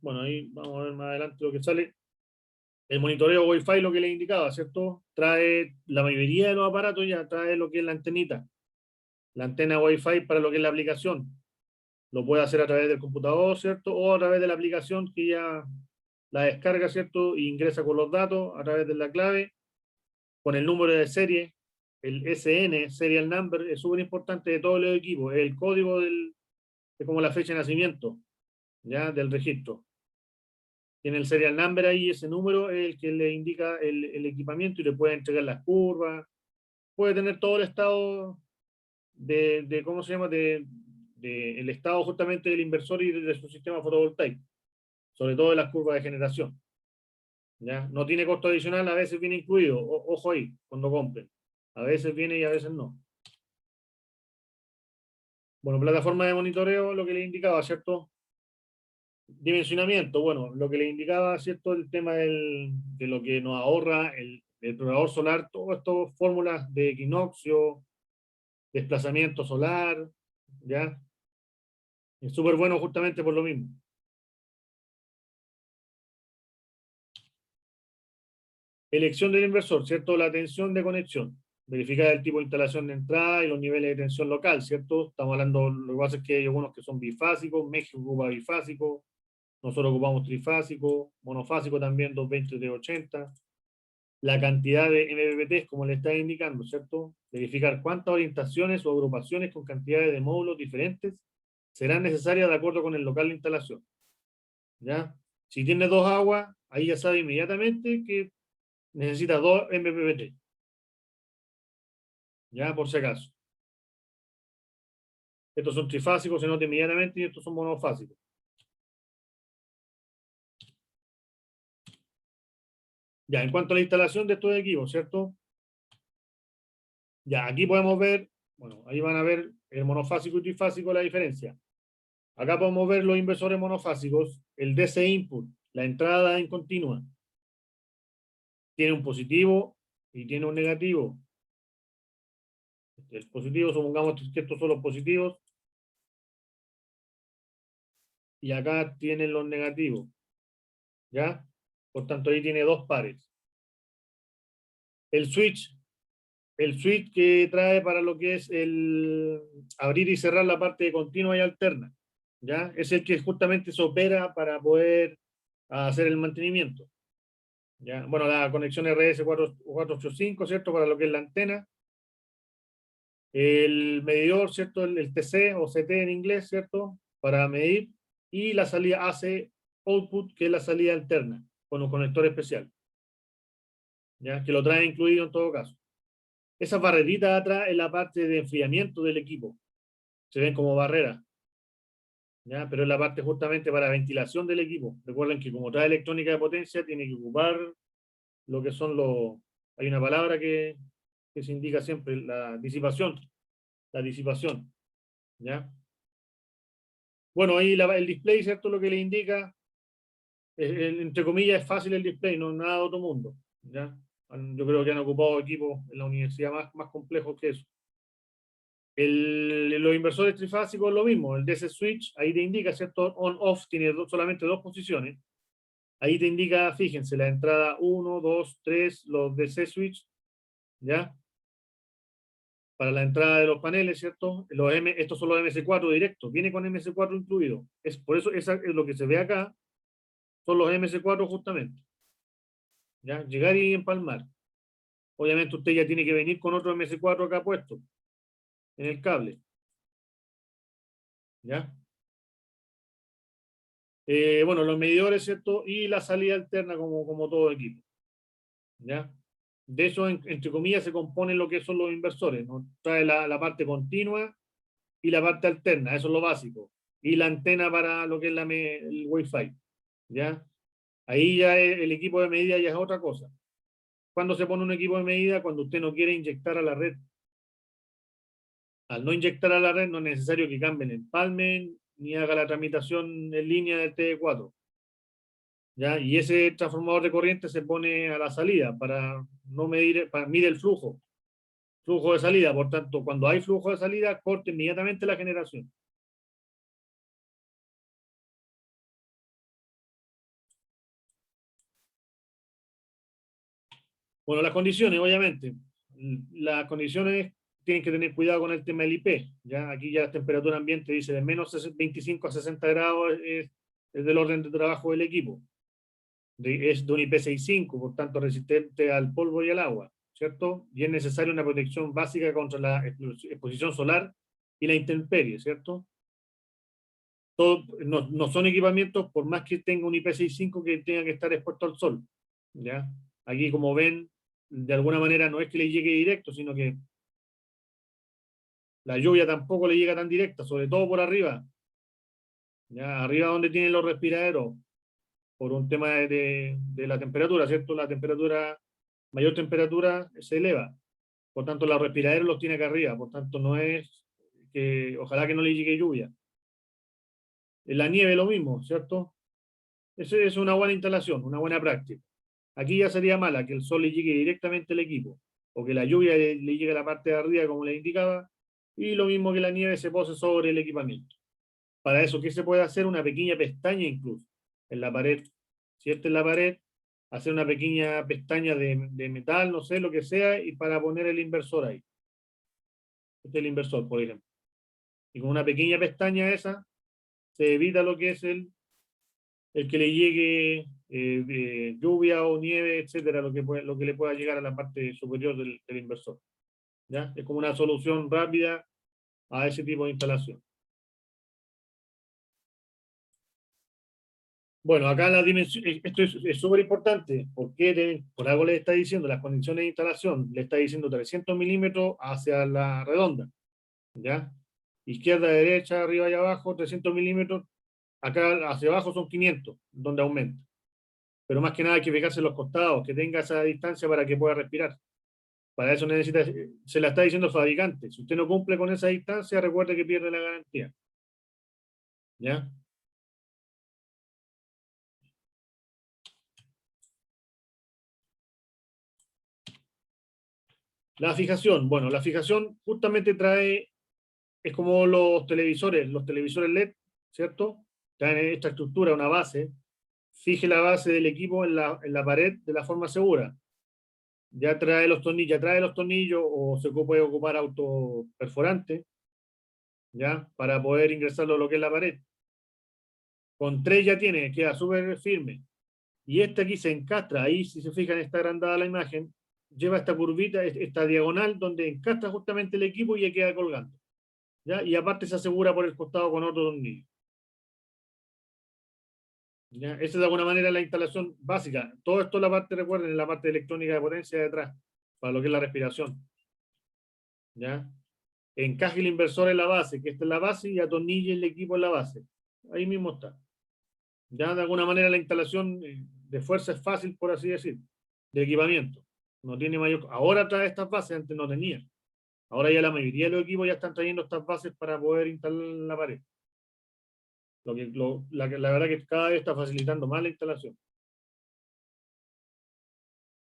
Bueno, ahí vamos a ver más adelante lo que sale. El monitoreo Wi-Fi, lo que les indicaba, ¿cierto? Trae la mayoría de los aparatos, ya trae lo que es la antenita. La antena Wi-Fi para lo que es la aplicación. Lo puede hacer a través del computador, ¿cierto? O a través de la aplicación que ya la descarga, ¿cierto? E ingresa con los datos a través de la clave, con el número de serie, el SN, Serial Number, es súper importante de todos los equipos, es el código es como la fecha de nacimiento, ¿ya? Del registro. Tiene el serial number ahí, ese número es el que le indica el equipamiento y le puede entregar las curvas, puede tener todo el estado ¿cómo se llama? El estado justamente del inversor y de su sistema fotovoltaico, sobre todo de las curvas de generación. ¿Ya? No tiene costo adicional, a veces viene incluido, ojo ahí, cuando compren. A veces viene y a veces no. Bueno, plataforma de monitoreo, lo que le indicaba, ¿cierto? Dimensionamiento, bueno, lo que le indicaba, ¿cierto? El tema de lo que nos ahorra el programador solar, todas estas fórmulas de equinoccio, desplazamiento solar, ¿ya? Es súper bueno justamente por lo mismo. Elección del inversor, ¿cierto? La tensión de conexión. Verificar el tipo de instalación de entrada y los niveles de tensión local, ¿cierto? Estamos hablando, lo que pasa es que hay algunos que son bifásicos, México ocupa bifásico, nosotros ocupamos trifásico, monofásico también, 220, 380. La cantidad de MPPT, como le está indicando, ¿cierto? Verificar cuántas orientaciones o agrupaciones con cantidades de módulos diferentes serán necesarias de acuerdo con el local de instalación. ¿Ya? Si tiene 2 aguas, ahí ya sabe inmediatamente que necesita 2 MPPT. ¿Ya? Por si acaso. Estos son trifásicos, se nota inmediatamente, y estos son monofásicos. Ya, en cuanto a la instalación de estos equipos, ¿cierto? Ya, aquí podemos ver, bueno, ahí van a ver el monofásico y trifásico la diferencia. Acá podemos ver los inversores monofásicos, el DC input, la entrada en continua. Tiene un positivo y tiene un negativo. El positivo, supongamos que estos son los positivos. Y acá tienen los negativos. ¿Ya? Por tanto, ahí tiene 2 pares. El switch que trae para lo que es el abrir y cerrar la parte continua y alterna. ¿Ya? Es el que justamente se opera para poder hacer el mantenimiento. ¿Ya? Bueno, la conexión RS485, ¿cierto? Para lo que es la antena. El medidor, ¿cierto? El TC o CT en inglés, ¿cierto? Para medir. Y la salida AC output, que es la salida alterna, con un conector especial. ¿ya? Que lo trae incluido en todo caso. Esas barreritas atrás es la parte de enfriamiento del equipo. Se ven como barreras, ¿ya? Pero es la parte justamente para ventilación del equipo. Recuerden que como trae electrónica de potencia, tiene que ocupar lo que son los... Hay una palabra que se indica siempre, la disipación. La disipación, ¿ya? Bueno, ahí el display, ¿cierto? Lo que le indica, entre comillas, es fácil el display, no nada de otro mundo, ¿ya? Yo creo que han ocupado equipos en la universidad más complejos que eso. Los inversores trifásicos es lo mismo, el DC Switch, ahí te indica, ¿cierto? On-off tiene solamente dos posiciones. Ahí te indica, fíjense, la entrada 1, 2, 3, los DC Switch, ¿ya? Para la entrada de los paneles, ¿cierto? Estos son los MS4 directos, viene con MS4 incluido. Por eso es lo que se ve acá, son los MS4 justamente. ¿Ya? Llegar y empalmar. Obviamente usted ya tiene que venir con otro MS4 acá puesto, en el cable. ¿Ya? Bueno, los medidores, ¿cierto? Y la salida alterna como todo equipo. ¿Ya? De eso, entre comillas, se componen lo que son los inversores, ¿no? Trae la parte continua y la parte alterna, eso es lo básico. Y la antena para lo que es el Wi-Fi. ¿Ya? Ahí ya el equipo de medida ya es otra cosa. ¿Cuándo se pone un equipo de medida? Cuando usted no quiere inyectar a la red. Al no inyectar a la red no es necesario que cambie el empalme ni haga la tramitación en línea del TD4. ¿Ya? Y ese transformador de corriente se pone a la salida para no medir, para medir el flujo de salida. Por tanto, cuando hay flujo de salida, corte inmediatamente la generación. Bueno, las condiciones, obviamente. Las condiciones tienen que tener cuidado con el tema del IP. ¿Ya? Aquí ya la temperatura ambiente dice de menos 25 a 60 grados es del orden de trabajo del equipo. Es de un IP65, por tanto resistente al polvo y al agua, ¿cierto? Y es necesaria una protección básica contra la exposición solar y la intemperie, ¿cierto? No son equipamientos, por más que tenga un IP65, que tenga que estar expuesto al sol, ¿ya? Aquí, como ven, de alguna manera no es que le llegue directo, sino que la lluvia tampoco le llega tan directa, sobre todo por arriba, ¿ya? Arriba donde tienen los respiraderos, por un tema de la temperatura, ¿cierto? La temperatura, mayor temperatura se eleva, por tanto los respiraderos los tiene acá arriba, por tanto no es que, ojalá que no le llegue lluvia. En la nieve lo mismo, ¿cierto? Esa es una buena instalación, una buena práctica. Aquí ya sería mala que el sol le llegue directamente al equipo, o que la lluvia le llegue a la parte de arriba, como le indicaba, y lo mismo que la nieve se pose sobre el equipamiento. Para eso, ¿qué se puede hacer? Una pequeña pestaña incluso en la pared. Si esta es la pared, hacer una pequeña pestaña de metal, no sé, lo que sea, y para poner el inversor ahí. Este es el inversor, por ejemplo. Y con una pequeña pestaña esa, se evita lo que es el que le llegue lluvia o nieve, etcétera, lo que le pueda llegar a la parte superior del inversor. ¿Ya? Es como una solución rápida a ese tipo de instalación. Bueno, acá la dimensión, esto es súper importante, porque por algo le está diciendo las condiciones de instalación, le está diciendo 300 milímetros hacia la redonda, ¿ya? Izquierda, derecha, arriba y abajo, 300 milímetros, acá hacia abajo son 500, donde aumenta. Pero más que nada hay que fijarse en los costados, que tenga esa distancia para que pueda respirar. Para eso necesita, se la está diciendo el fabricante. Si usted no cumple con esa distancia, recuerde que pierde la garantía. ¿Ya? La fijación. Bueno, la fijación justamente es como los televisores LED, ¿cierto? Traen esta estructura, una base. Fije la base del equipo en la pared de la forma segura. Ya trae los tornillos o se puede ocupar autoperforante, ¿ya? Para poder ingresarlo a lo que es la pared. Con 3 ya tiene, queda súper firme. Y este aquí se encastra, ahí si se fijan está agrandada la imagen, lleva esta curvita, esta diagonal donde encastra justamente el equipo y ya queda colgando. ¿Ya? Y aparte se asegura por el costado con otro tornillo. ¿Ya? Esa es de alguna manera la instalación básica. Todo esto, la parte, recuerden, en la parte electrónica de potencia de atrás, para lo que es la respiración. ¿Ya? Encaje el inversor en la base, que esta es la base, y atornille el equipo en la base. Ahí mismo está. Ya de alguna manera la instalación de fuerza es fácil, por así decir, de equipamiento. No tiene mayor. Ahora trae estas bases, antes no tenía. Ahora ya la mayoría de los equipos ya están trayendo estas bases para poder instalar en la pared. La verdad que cada vez está facilitando más la instalación.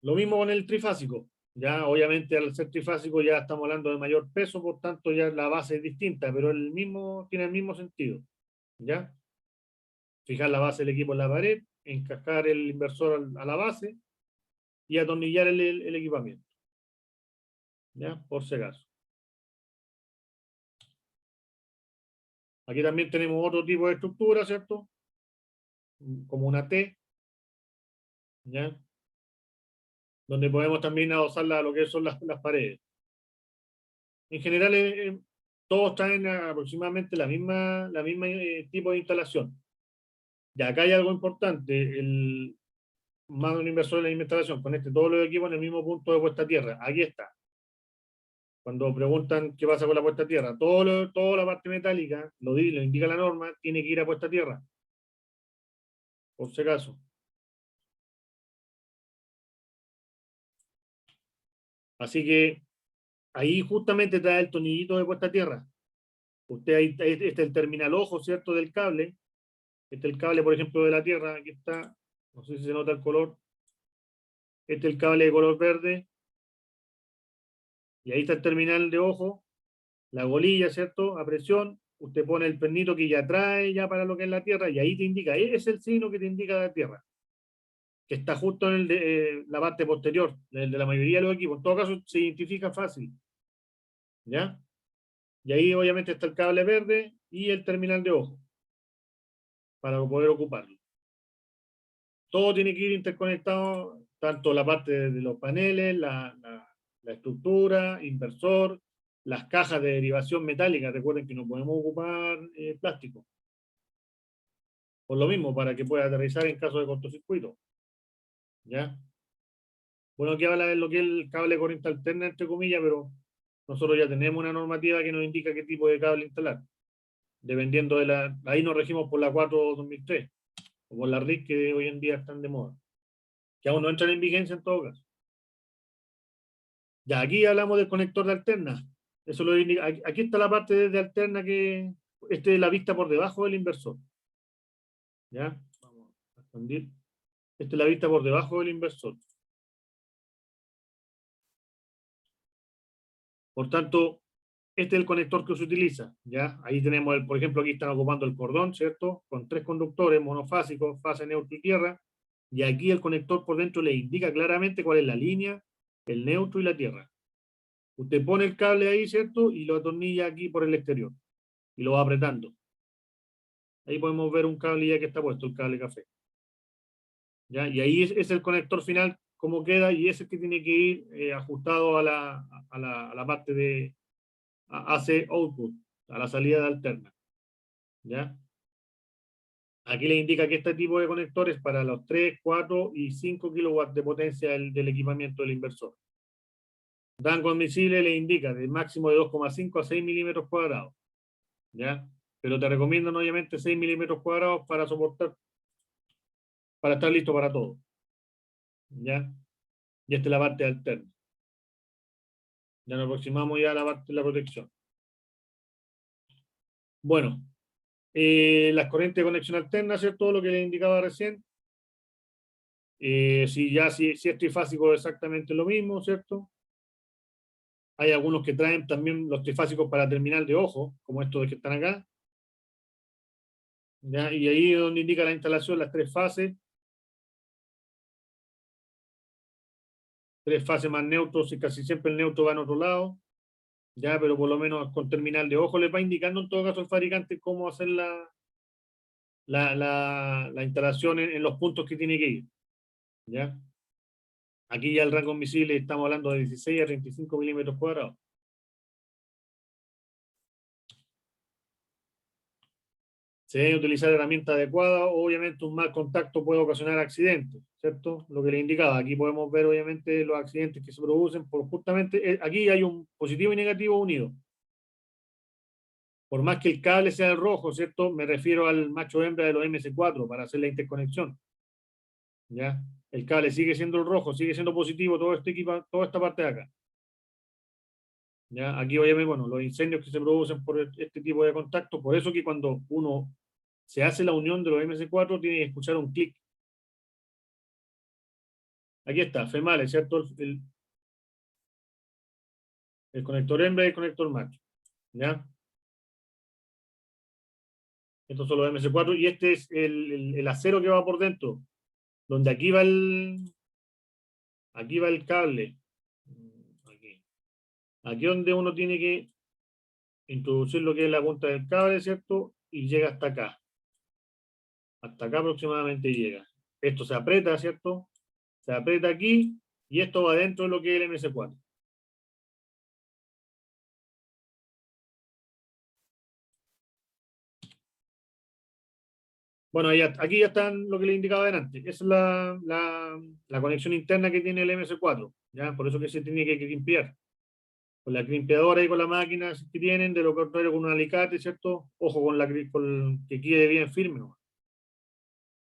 Lo mismo con el trifásico. Ya obviamente al ser trifásico ya estamos hablando de mayor peso, por tanto ya la base es distinta, pero tiene el mismo sentido. ¿Ya? Fijar la base del equipo en la pared, encajar el inversor a la base y atornillar el equipamiento. ¿Ya? Por si acaso. Aquí también tenemos otro tipo de estructura, ¿cierto? Como una T, ¿ya? Donde podemos también adosarla a lo que son las paredes. En general, todos traen aproximadamente la misma tipo de instalación. Y acá hay algo importante, más de un inversor en la instalación, conecte todos los equipos en el mismo punto de puesta a tierra. Aquí está. Cuando preguntan qué pasa con la puesta a tierra, toda la parte metálica, lo indica la norma, tiene que ir a puesta a tierra. Por si acaso. Así que ahí justamente trae el tornillito de puesta a tierra. Usted ahí, este es el terminal ojo, ¿cierto? Del cable. Este es el cable, por ejemplo, de la tierra. Aquí está. No sé si se nota el color. Este es el cable de color verde. Y ahí está el terminal de ojo. La golilla, ¿cierto? A presión. Usted pone el pernito que ya trae ya para lo que es la tierra. Y ahí te indica. Es el signo que te indica la tierra. Que está justo en la parte posterior. El de la mayoría de los equipos. En todo caso, se identifica fácil. ¿Ya? Y ahí obviamente está el cable verde y el terminal de ojo. Para poder ocuparlo. Todo tiene que ir interconectado, tanto la parte de los paneles, la estructura, inversor, las cajas de derivación metálica. Recuerden que no podemos ocupar plástico. Por lo mismo, para que pueda aterrizar en caso de cortocircuito. ¿Ya? Bueno, aquí habla de lo que es el cable de corriente alterna, entre comillas, pero nosotros ya tenemos una normativa que nos indica qué tipo de cable instalar. Dependiendo de ahí nos regimos por la 4/2003, o por la RIC que hoy en día están de moda. Que aún no entran en vigencia en todo caso. Ya, aquí hablamos del conector de alterna. Eso lo indica. Aquí está la parte de alterna que es la vista por debajo del inversor. ¿Ya? Vamos a expandir. Esta es la vista por debajo del inversor. Por tanto, este es el conector que se utiliza. ¿Ya? Ahí tenemos, por ejemplo, aquí están ocupando el cordón, ¿cierto? Con 3 conductores monofásicos, fase, neutro y tierra. Y aquí el conector por dentro le indica claramente cuál es la línea, el neutro y la tierra. Usted pone el cable ahí, ¿cierto? Y lo atornilla aquí por el exterior. Y lo va apretando. Ahí podemos ver un cable ya que está puesto, el cable café. ¿Ya? Y ahí es el conector final, como queda, y ese es el que tiene que ir ajustado a la parte de AC output, a la salida de alterna. ¿Ya? Aquí le indica que este tipo de conectores para los 3, 4 y 5 kilowatts de potencia del equipamiento del inversor. Rango admisible le indica de máximo de 2,5 a 6 milímetros cuadrados. ¿Ya? Pero te recomiendo obviamente 6 milímetros cuadrados para soportar, para estar listo para todo. ¿Ya? Y esta es la parte alterna. Ya nos aproximamos ya a la parte de la protección. Bueno, las corrientes de conexión alterna, ¿cierto? Lo que les indicaba recién. Si es trifásico, exactamente lo mismo, ¿cierto? Hay algunos que traen también los trifásicos para terminal de ojo, como estos que están acá. ¿Ya? Y ahí es donde indica la instalación, las 3 fases. 3 fases más neutros, y casi siempre el neutro va en otro lado. Ya, pero por lo menos con terminal de ojo les va indicando en todo caso el fabricante cómo hacer la instalación en los puntos que tiene que ir. ¿Ya? Aquí ya el rango admisible estamos hablando de 16 a 35 milímetros cuadrados. se deben utilizar herramientas adecuadas. Obviamente un mal contacto puede ocasionar accidentes, ¿cierto? Lo que le indicaba, aquí podemos ver obviamente los accidentes que se producen por justamente, aquí hay un positivo y negativo unido. Por más que el cable sea el rojo, ¿cierto? Me refiero al macho hembra de los MS4 para hacer la interconexión. ¿Ya? El cable sigue siendo el rojo, sigue siendo positivo, todo este equipo, toda esta parte de acá. ¿Ya? Aquí obviamente, bueno, los incendios que se producen por este tipo de contacto, por eso que cuando uno se hace la unión de los MS4 tiene que escuchar un clic. Aquí está, females, ¿cierto? El conector hembra y el conector macho. ¿Ya? Estos son los MS4 y este es el acero que va por dentro, donde aquí va el cable. Aquí. Aquí donde uno tiene que introducir lo que es la punta del cable, ¿cierto? Y llega hasta acá. Hasta acá aproximadamente llega. Esto se aprieta, ¿cierto? Se aprieta aquí y esto va dentro de lo que es el MS4. Bueno, aquí ya están lo que les indicaba delante. Esa es la conexión interna que tiene el MS4. ¿Ya? Por eso que se tiene que limpiar. Con la crimpeadora y con la máquina que tienen, de lo contrario con un alicate, ¿cierto? Ojo con que quede bien firme, ¿no?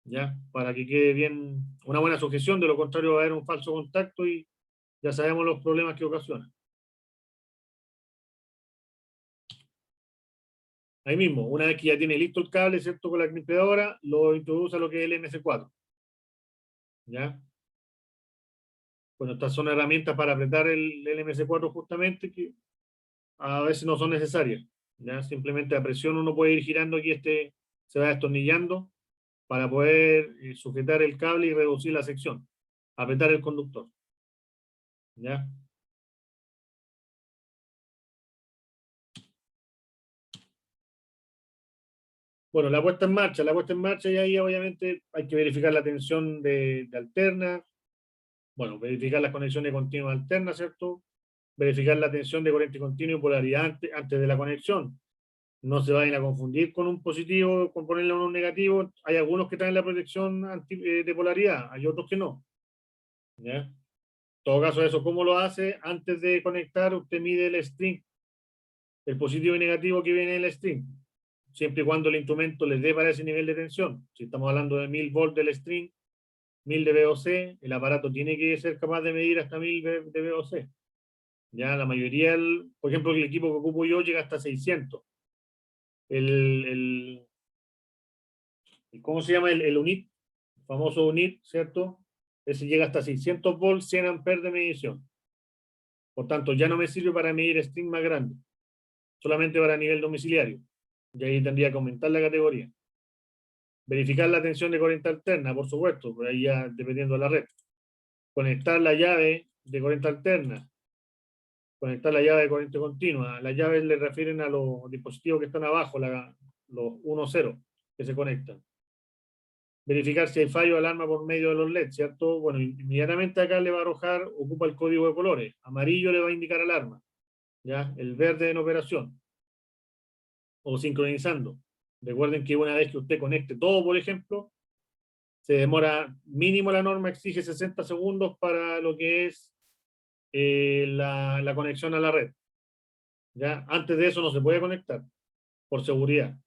¿Ya? Para que quede bien, una buena sujeción, de lo contrario va a haber un falso contacto y ya sabemos los problemas que ocasiona. Ahí mismo, una vez que ya tiene listo el cable, ¿cierto? Con la crimpeadora, lo introduce a lo que es el MS4. ¿Ya? Bueno, estas son herramientas para apretar el MS4 justamente, que a veces no son necesarias. ¿Ya? Simplemente a presión uno puede ir girando aquí, se va destornillando para poder sujetar el cable y reducir la sección. Apretar el conductor. ¿Ya? Bueno, la puesta en marcha y ahí obviamente hay que verificar la tensión de alterna, bueno, verificar las conexiones continuas alternas, ¿cierto? Verificar la tensión de corriente continua y polaridad antes de la conexión. No se vayan a confundir con un positivo, con ponerle un negativo. Hay algunos que traen la protección de polaridad, hay otros que no. ¿Ya? En todo caso, eso, ¿cómo lo hace? Antes de conectar, usted mide el string, el positivo y negativo que viene en el string, siempre y cuando el instrumento les dé para ese nivel de tensión. Si estamos hablando de 1000 volts del string, 1000 de VOC, el aparato tiene que ser capaz de medir hasta 1000 de VOC. Ya la mayoría, por ejemplo, el equipo que ocupo yo llega hasta 600. El, ¿Cómo se llama? El UNIT, el famoso UNIT, ¿cierto? Ese llega hasta 600 volts, 100 amperes de medición. Por tanto, ya no me sirve para medir string más grande, solamente para nivel domiciliario. Y ahí tendría que aumentar la categoría. Verificar la tensión de corriente alterna, por supuesto, por ahí ya dependiendo de la red. Conectar la llave de corriente alterna. Conectar la llave de corriente continua. Las llaves le refieren a los dispositivos que están abajo, los 1-0 que se conectan. Verificar si hay fallo de alarma por medio de los LEDs, ¿cierto? Bueno, inmediatamente acá le va a arrojar, ocupa el código de colores. Amarillo le va a indicar alarma, ¿ya? El verde en operación. O sincronizando. Recuerden que una vez que usted conecte todo, por ejemplo, se demora, mínimo la norma exige 60 segundos para lo que es la conexión a la red. ¿Ya? Antes de eso no se puede conectar, por seguridad.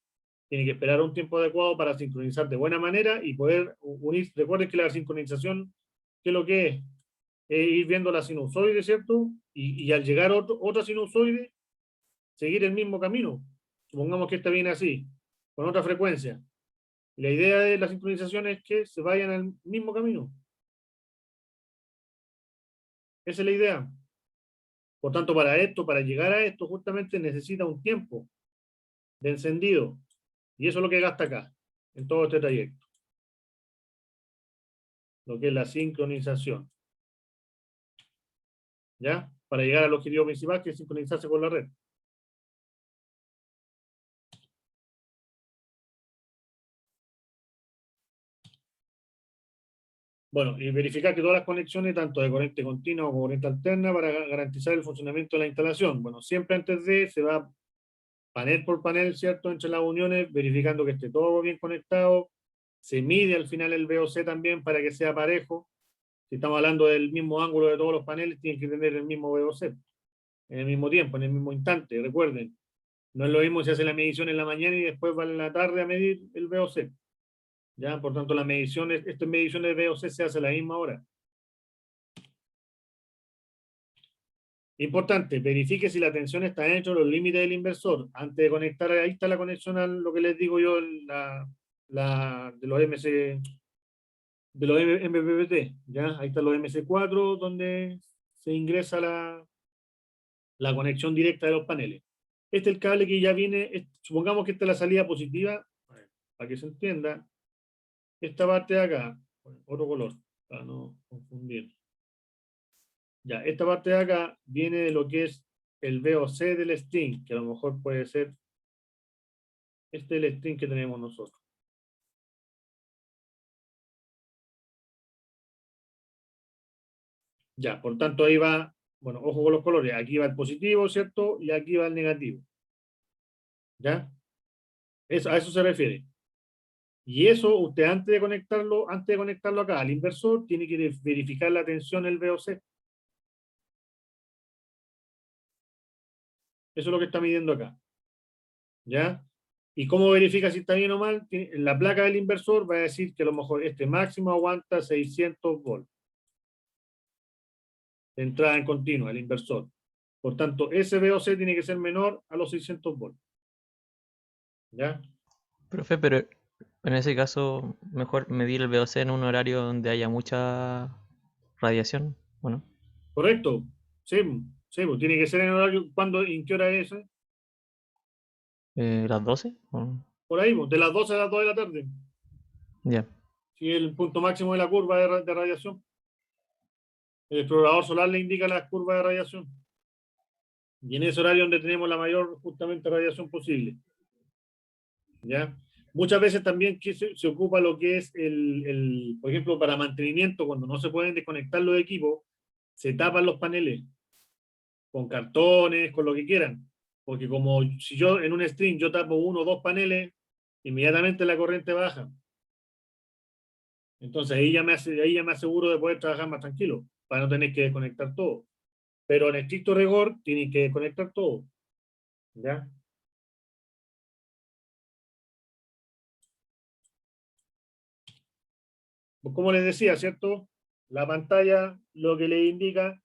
Tiene que esperar un tiempo adecuado para sincronizar de buena manera y poder unir. Recuerden que la sincronización, ¿qué es lo que es? Ir viendo la sinusoide, ¿cierto? Y al llegar otra sinusoide, seguir el mismo camino. Supongamos que esta viene así, con otra frecuencia. La idea de la sincronización es que se vayan al mismo camino. Esa es la idea. Por tanto, para llegar a esto, justamente necesita un tiempo de encendido. Y eso es lo que gasta acá, en todo este trayecto. Lo que es la sincronización. ¿Ya? Para llegar al objetivo principal, que es sincronizarse con la red. Bueno, y verificar que todas las conexiones, tanto de corriente continua como corriente alterna, para garantizar el funcionamiento de la instalación. Bueno, siempre antes de, se va panel por panel, ¿cierto? Entre las uniones, verificando que esté todo bien conectado. Se mide al final el VOC también para que sea parejo. Si estamos hablando del mismo ángulo de todos los paneles, tienen que tener el mismo VOC en el mismo tiempo, en el mismo instante. Recuerden, no es lo mismo si hace la medición en la mañana y después va en la tarde a medir el VOC. ¿Ya? Por tanto, las mediciones, estas mediciones de VOC se hacen a la misma hora. Importante, verifique si la tensión está dentro de los límites del inversor. Antes de conectar, ahí está la conexión a lo que les digo yo, de los MC, de los MPPT, ¿ya? Ahí están los MC4, donde se ingresa la conexión directa de los paneles. Este es el cable que ya viene, supongamos que esta es la salida positiva, para que se entienda, esta parte de acá, otro color, para no confundir. Ya, esta parte de acá viene de lo que es el VOC del string, que a lo mejor puede ser este es el string que tenemos nosotros. Ya, por tanto ahí va, bueno, ojo con los colores, aquí va el positivo, ¿cierto? Y aquí va el negativo. ¿Ya? A eso se refiere. Y eso, usted antes de conectarlo acá al inversor, tiene que verificar la tensión del VOC. Eso es lo que está midiendo acá. ¿Ya? ¿Y cómo verifica si está bien o mal? La placa del inversor va a decir que a lo mejor este máximo aguanta 600 volts. De entrada en continua, el inversor. Por tanto, ese VOC tiene que ser menor a los 600 volts. ¿Ya? Profe, pero en ese caso, mejor medir el VOC en un horario donde haya mucha radiación, ¿o no? ¿Correcto? Sí, sí, pues tiene que ser en horario. ¿En qué hora es? ¿Las 12? ¿O? Por ahí, pues, de las 12 a las 2 de la tarde. Ya. Si el punto máximo de la curva de radiación. El explorador solar le indica las curvas de radiación. Y en ese horario donde tenemos la mayor, justamente, radiación posible. ¿Ya? Muchas veces también que se ocupa lo que es por ejemplo, para mantenimiento, cuando no se pueden desconectar los equipos, se tapan los paneles con cartones, con lo que quieran. Porque como si yo en un string yo tapo uno o dos paneles, inmediatamente la corriente baja. Entonces ahí ya me aseguro de poder trabajar más tranquilo, para no tener que desconectar todo. Pero en estricto rigor tienen que desconectar todo. ¿Ya? Pues como les decía, ¿cierto? La pantalla lo que le indica,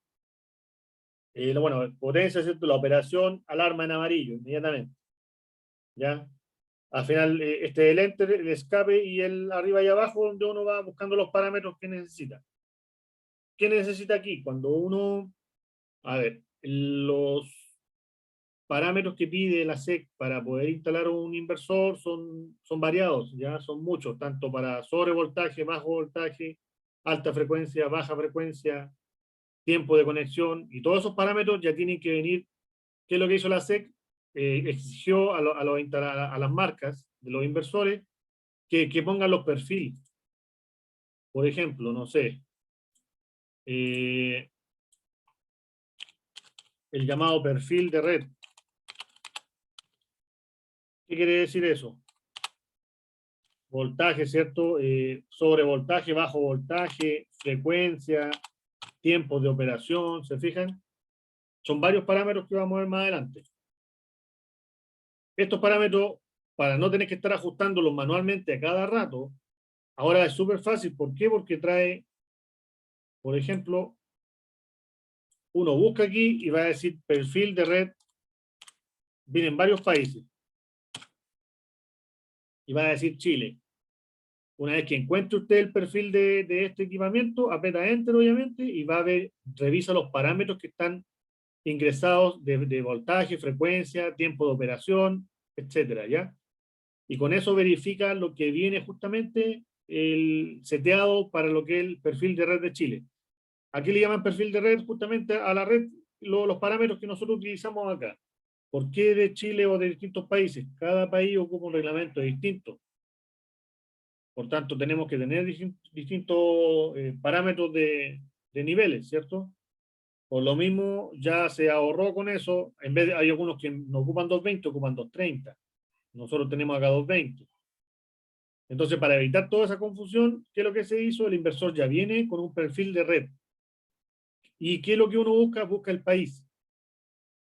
bueno, potencia, ¿cierto? La operación, alarma en amarillo, inmediatamente. ¿Ya? Al final, este es el enter, el escape y el arriba y abajo, donde uno va buscando los parámetros que necesita. ¿Qué necesita aquí? Cuando uno, a ver, los parámetros que pide la SEC para poder instalar un inversor son variados, ya son muchos, tanto para sobrevoltaje, bajo voltaje, alta frecuencia, baja frecuencia, tiempo de conexión, y todos esos parámetros ya tienen que venir. ¿Qué es lo que hizo la SEC? Exigió a las marcas de los inversores que pongan los perfiles. Por ejemplo, no sé, el llamado perfil de red. ¿Qué quiere decir eso? Voltaje, ¿cierto? Sobrevoltaje, bajo voltaje, frecuencia, tiempos de operación, ¿se fijan? Son varios parámetros que vamos a ver más adelante. Estos parámetros, para no tener que estar ajustándolos manualmente a cada rato, ahora es súper fácil. ¿Por qué? Porque trae, por ejemplo, uno busca aquí y va a decir perfil de red, vienen varios países, y va a decir Chile. Una vez que encuentre usted el perfil de este equipamiento, aprieta Enter, obviamente, y va a ver, revisa los parámetros que están ingresados de voltaje, frecuencia, tiempo de operación, etcétera, ¿ya? Y con eso verifica lo que viene justamente el seteado para lo que es el perfil de red de Chile. Aquí le llaman perfil de red justamente a la red, los parámetros que nosotros utilizamos acá. ¿Por qué de Chile o de distintos países? Cada país ocupa un reglamento distinto. Por tanto, tenemos que tener distintos parámetros de niveles, ¿cierto? Por lo mismo, ya se ahorró con eso. En vez de, hay algunos que no ocupan 220, ocupan 230. Nosotros tenemos acá 220. Entonces, para evitar toda esa confusión, ¿qué es lo que se hizo? El inversor ya viene con un perfil de red. ¿Y qué es lo que uno busca? Busca el país.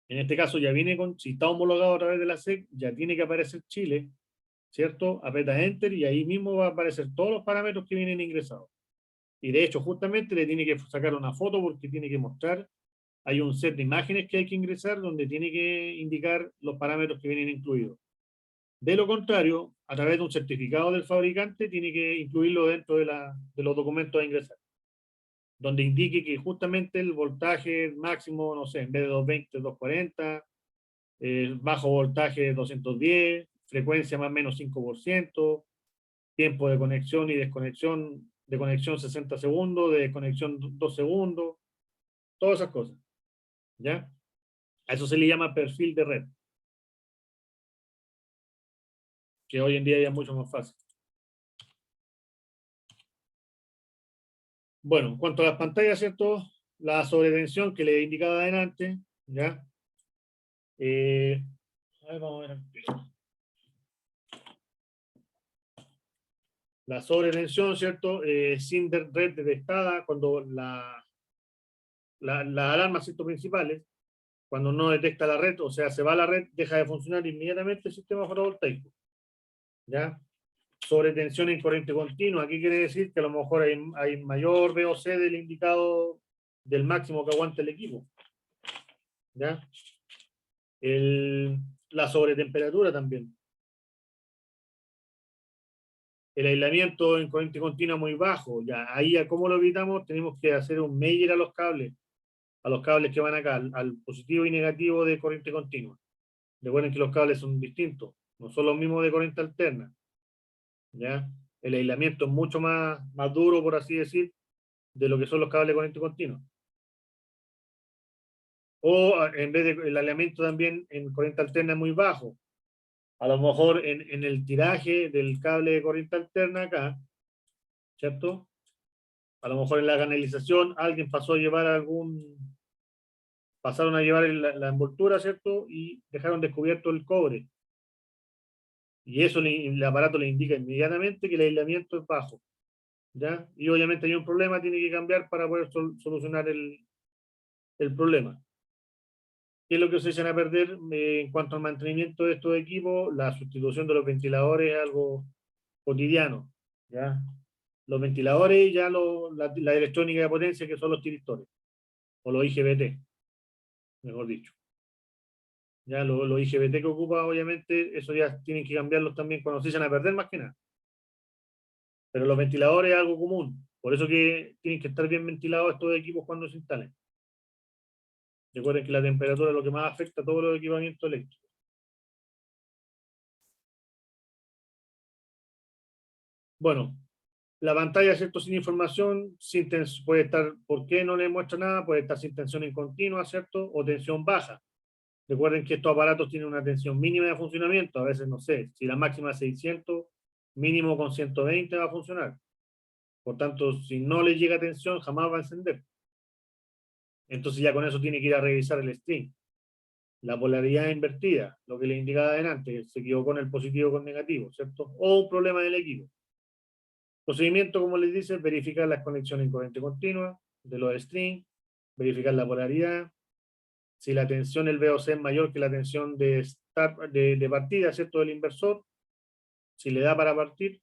En este caso ya viene con, si está homologado a través de la SEC, ya tiene que aparecer Chile, ¿cierto? Aprieta Enter y ahí mismo va a aparecer todos los parámetros que vienen ingresados. Y de hecho, justamente le tiene que sacar una foto porque tiene que mostrar, hay un set de imágenes que hay que ingresar donde tiene que indicar los parámetros que vienen incluidos. De lo contrario, a través de un certificado del fabricante, tiene que incluirlo dentro de los documentos a ingresar, donde indique que justamente el voltaje máximo, no sé, en vez de 220, 240, bajo voltaje 210, frecuencia más o menos 5%, tiempo de conexión y desconexión, de conexión 60 segundos, de desconexión 2 segundos, todas esas cosas, ¿ya? A eso se le llama perfil de red, que hoy en día ya es mucho más fácil. Bueno, en cuanto a las pantallas, ¿cierto? La sobretensión que le indicaba adelante, ¿ya? Vamos a ver aquí. La sobretensión, ¿cierto? Sin red detectada, cuando las alarmas, ¿cierto? Principales, cuando no detecta la red, o sea, se va a la red, deja de funcionar inmediatamente el sistema fotovoltaico, ¿ya? Sobretensión en corriente continua, aquí quiere decir que a lo mejor hay mayor VOC del indicado del máximo que aguanta el equipo, ¿ya? La sobretemperatura también. El aislamiento en corriente continua muy bajo, ya ahí a cómo lo evitamos, tenemos que hacer un measure a los cables que van acá, al positivo y negativo de corriente continua. Recuerden que los cables son distintos, no son los mismos de corriente alterna, ¿ya? El aislamiento es mucho más duro, por así decir, de lo que son los cables de corriente continua. O en vez de el aislamiento también en corriente alterna es muy bajo. A lo mejor en el tiraje del cable de corriente alterna acá, ¿cierto? A lo mejor en la canalización alguien pasó a llevar pasaron a llevar la envoltura, ¿cierto? Y dejaron descubierto el cobre. Y eso el aparato le indica inmediatamente que el aislamiento es bajo, ¿ya? Y obviamente hay un problema, tiene que cambiar para poder solucionar el problema. ¿Qué es lo que se echan a perder en cuanto al mantenimiento de estos equipos? La sustitución de los ventiladores es algo cotidiano, ¿ya? Los ventiladores y ya la electrónica de potencia, que son los tiristores, o los IGBT, mejor dicho. Ya los IGBT que ocupa, obviamente, eso ya tienen que cambiarlos también cuando se echan a perder, más que nada. Pero los ventiladores es algo común, por eso que tienen que estar bien ventilados estos equipos cuando se instalen. Recuerden que la temperatura es lo que más afecta a todos los equipamientos eléctricos. Bueno, la pantalla, ¿cierto? Sin información, puede estar, ¿por qué no le muestra nada? Puede estar sin tensión en continua, ¿cierto? O tensión baja. Recuerden que estos aparatos tienen una tensión mínima de funcionamiento, a veces no sé, si la máxima es 600, mínimo con 120 va a funcionar. Por tanto, si no le llega tensión, jamás va a encender. Entonces ya con eso tiene que ir a revisar el string. La polaridad invertida, lo que le indicaba adelante, se equivocó en el positivo con negativo, ¿cierto? O un problema del equipo. Procedimiento, como les dice, verificar las conexiones en corriente continua de los strings, verificar la polaridad, si la tensión, el VOC es mayor que la tensión de partida, ¿cierto?, del inversor, si le da para partir,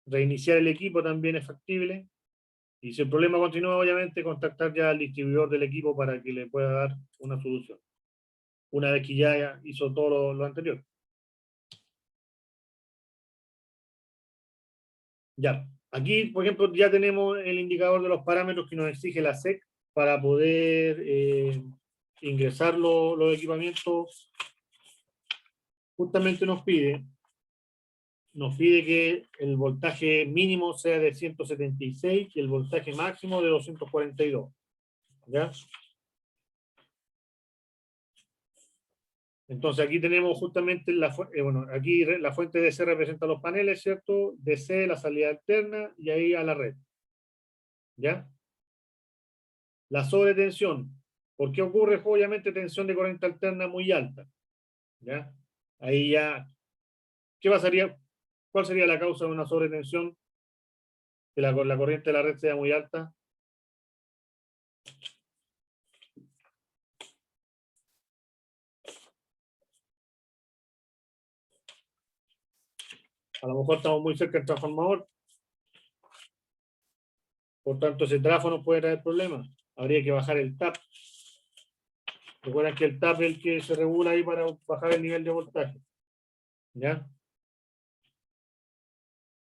reiniciar el equipo también es factible, y si el problema continúa, obviamente, contactar ya al distribuidor del equipo para que le pueda dar una solución, una vez que ya hizo todo lo anterior. Ya, aquí, por ejemplo, ya tenemos el indicador de los parámetros que nos exige la SEC para poder ingresar los equipamientos. Justamente nos pide que el voltaje mínimo sea de 176 y el voltaje máximo de 242. ¿Ya? Entonces aquí tenemos justamente aquí la fuente DC representa los paneles, ¿cierto? DC, la salida alterna, y ahí a la red. ¿Ya? La sobretensión. ¿Por qué ocurre? Obviamente tensión de corriente alterna muy alta. ¿Ya? Ahí ya, ¿qué pasaría? ¿Cuál sería la causa de una sobretensión? Que la corriente de la red sea muy alta. A lo mejor estamos muy cerca del transformador. Por tanto, ese tráfono puede traer problemas. Habría que bajar el TAP. Recuerden que el TAP es el que se regula ahí para bajar el nivel de voltaje. ¿Ya?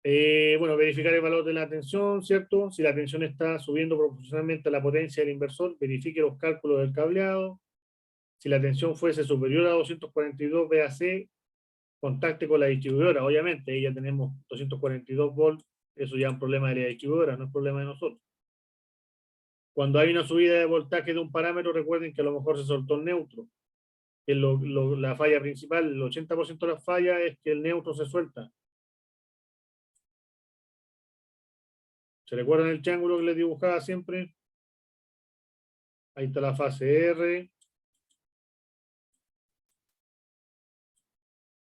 Bueno, verificar el valor de la tensión, ¿cierto? Si la tensión está subiendo proporcionalmente a la potencia del inversor, verifique los cálculos del cableado. Si la tensión fuese superior a 242 VAC, contacte con la distribuidora. Obviamente, ahí ya tenemos 242 volts, eso ya es un problema de la distribuidora, no es problema de nosotros. Cuando hay una subida de voltaje de un parámetro, recuerden que a lo mejor se soltó el neutro. Que la falla principal, el 80% de la falla es que el neutro se suelta. ¿Se recuerdan el triángulo que les dibujaba siempre? Ahí está la fase R.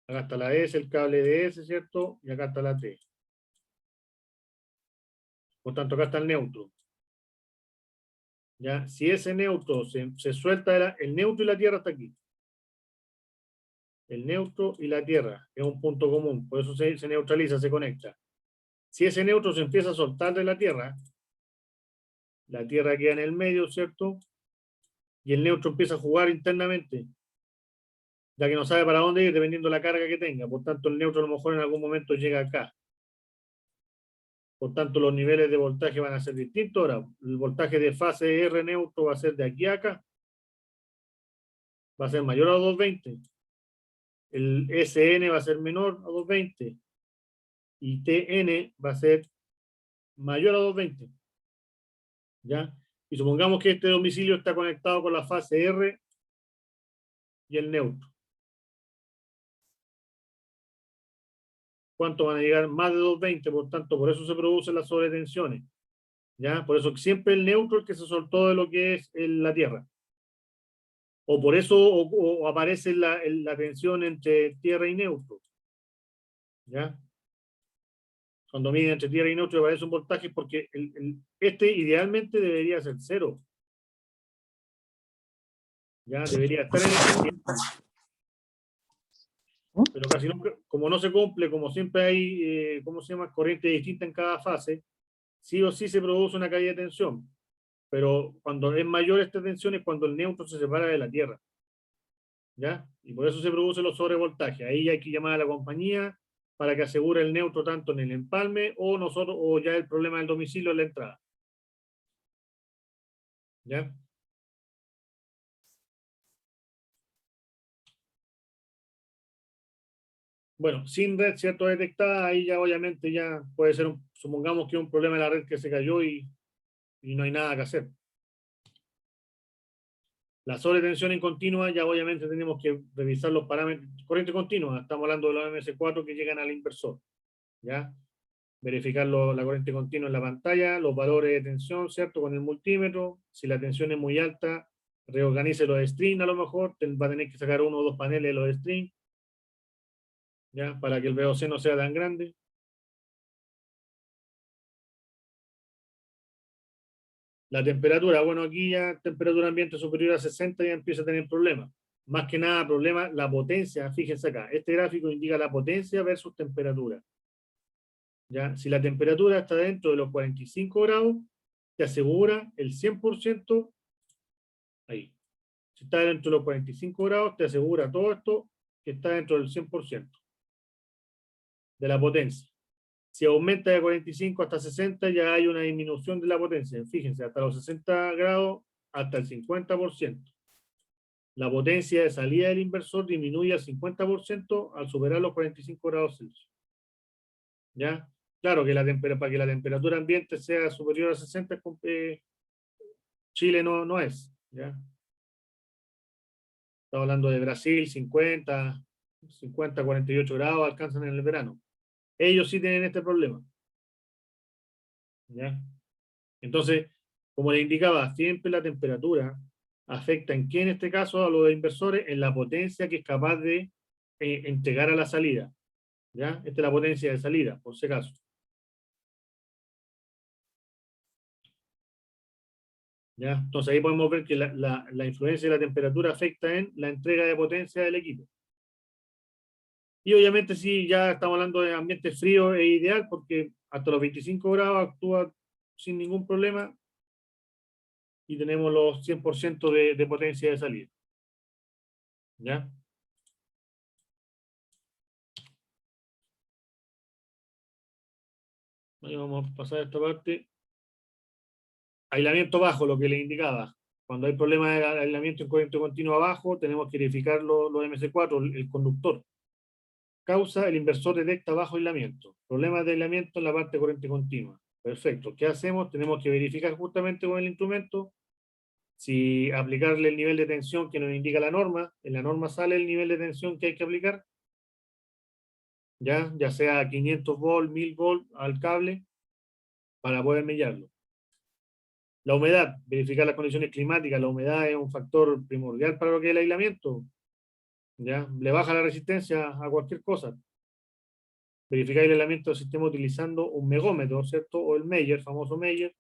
Acá está la S, el cable de S, ¿cierto? Y acá está la T. Por tanto, acá está el neutro. ¿Ya? Si ese neutro se suelta, el neutro y la Tierra está aquí. El neutro y la Tierra es un punto común, por eso se neutraliza, se conecta. Si ese neutro se empieza a soltar de la Tierra queda en el medio, ¿cierto? Y el neutro empieza a jugar internamente, ya que no sabe para dónde ir dependiendo de la carga que tenga. Por tanto, el neutro a lo mejor en algún momento llega acá. Por tanto, los niveles de voltaje van a ser distintos. Ahora, el voltaje de fase R neutro va a ser de aquí a acá. Va a ser mayor a 220. El SN va a ser menor a 220. Y TN va a ser mayor a 220. ¿Ya? Y supongamos que este domicilio está conectado con la fase R y el neutro. ¿Cuánto van a llegar? Más de 220, por tanto, por eso se producen las sobretensiones. ¿Ya? Por eso siempre el neutro es el que se soltó de lo que es la Tierra. O por eso o aparece la tensión entre Tierra y neutro. ¿Ya? Cuando mide entre Tierra y neutro aparece un voltaje porque este idealmente debería ser cero. Ya debería estar en el pero casi nunca, como no se cumple, como siempre hay, ¿cómo se llama? Corriente distinta en cada fase, sí o sí se produce una caída de tensión. Pero cuando es mayor esta tensión es cuando el neutro se separa de la Tierra. ¿Ya? Y por eso se producen los sobrevoltajes. Ahí hay que llamar a la compañía para que asegure el neutro tanto en el empalme o nosotros, o ya el problema del domicilio en la entrada. ¿Ya? Bueno, sin red, ¿cierto? Detectada, ahí ya obviamente ya puede ser, supongamos que un problema en la red que se cayó y no hay nada que hacer. La sobretensión en continua, ya obviamente tenemos que revisar los parámetros. Corriente continua, estamos hablando de los MS4 que llegan al inversor. ¿Ya? Verificar la corriente continua en la pantalla, los valores de tensión, ¿cierto? Con el multímetro. Si la tensión es muy alta, reorganice los strings a lo mejor. Va a tener que sacar uno o dos paneles de los strings. ¿Ya? Para que el VOC no sea tan grande. La temperatura, bueno, aquí ya temperatura ambiente superior a 60 ya empieza a tener problemas. Más que nada, problema, la potencia. Fíjense acá, este gráfico indica la potencia versus temperatura. ¿Ya? Si la temperatura está dentro de los 45 grados, te asegura el 100% ahí. Si está dentro de los 45 grados, te asegura todo esto que está dentro del 100% de la potencia. Si aumenta de 45 hasta 60, ya hay una disminución de la potencia. Fíjense, hasta los 60 grados, hasta el 50%. La potencia de salida del inversor disminuye al 50% al superar los 45 grados Celsius. ¿Ya? Claro que para que la temperatura ambiente sea superior a 60, Chile no es. ¿Ya? Estamos hablando de Brasil, 50, 48 grados alcanzan en el verano. Ellos sí tienen este problema. ¿Ya? Entonces, como le indicaba, siempre la temperatura ¿Afecta en qué en este caso a los inversores? En la potencia que es capaz de entregar a la salida. ¿Ya? Esta es la potencia de salida, por si acaso. ¿Ya? Entonces ahí podemos ver que la influencia de la temperatura afecta en la entrega de potencia del equipo. Y obviamente si ya estamos hablando de ambiente frío, es ideal porque hasta los 25 grados actúa sin ningún problema y tenemos los 100% de potencia de salida. ¿Ya? Ahí vamos a pasar a esta parte. Aislamiento bajo, lo que le indicaba. Cuando hay problemas de aislamiento en corriente continua bajo, tenemos que verificar los MC4, el conductor. Causa, el inversor detecta bajo aislamiento. Problemas de aislamiento en la parte de corriente continua. Perfecto. ¿Qué hacemos? Tenemos que verificar justamente con el instrumento si aplicarle el nivel de tensión que nos indica la norma. En la norma sale el nivel de tensión que hay que aplicar. Ya sea 500 volts, 1000 volts al cable, para poder mellarlo. La humedad, verificar las condiciones climáticas. La humedad es un factor primordial para lo que es el aislamiento. ¿Ya? Le baja la resistencia a cualquier cosa. Verificar el aislamiento del sistema utilizando un megómetro, ¿cierto? O el Meyer, famoso Meyer.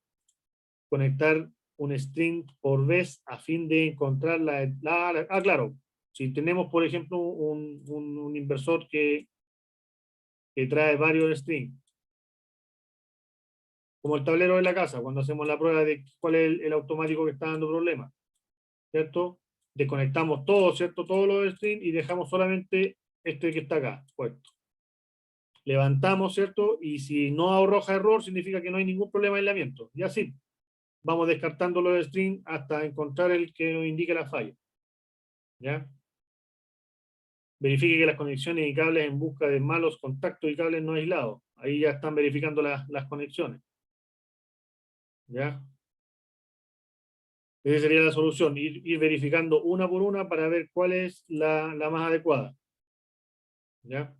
Conectar un string por vez a fin de encontrar claro. Si tenemos, por ejemplo, un inversor que trae varios strings, como el tablero de la casa, cuando hacemos la prueba de cuál es el automático que está dando problemas, ¿cierto? Desconectamos todo, ¿cierto? Todos los strings y dejamos solamente este que está acá, puesto. Levantamos, ¿cierto? Y si no arroja error, significa que no hay ningún problema de aislamiento. Y así, vamos descartando los strings hasta encontrar el que nos indique la falla. ¿Ya? Verifique que las conexiones y cables en busca de malos contactos y cables no aislados. Ahí ya están verificando las conexiones. ¿Ya? Esa sería la solución, ir verificando una por una para ver cuál es la más adecuada. ¿Ya?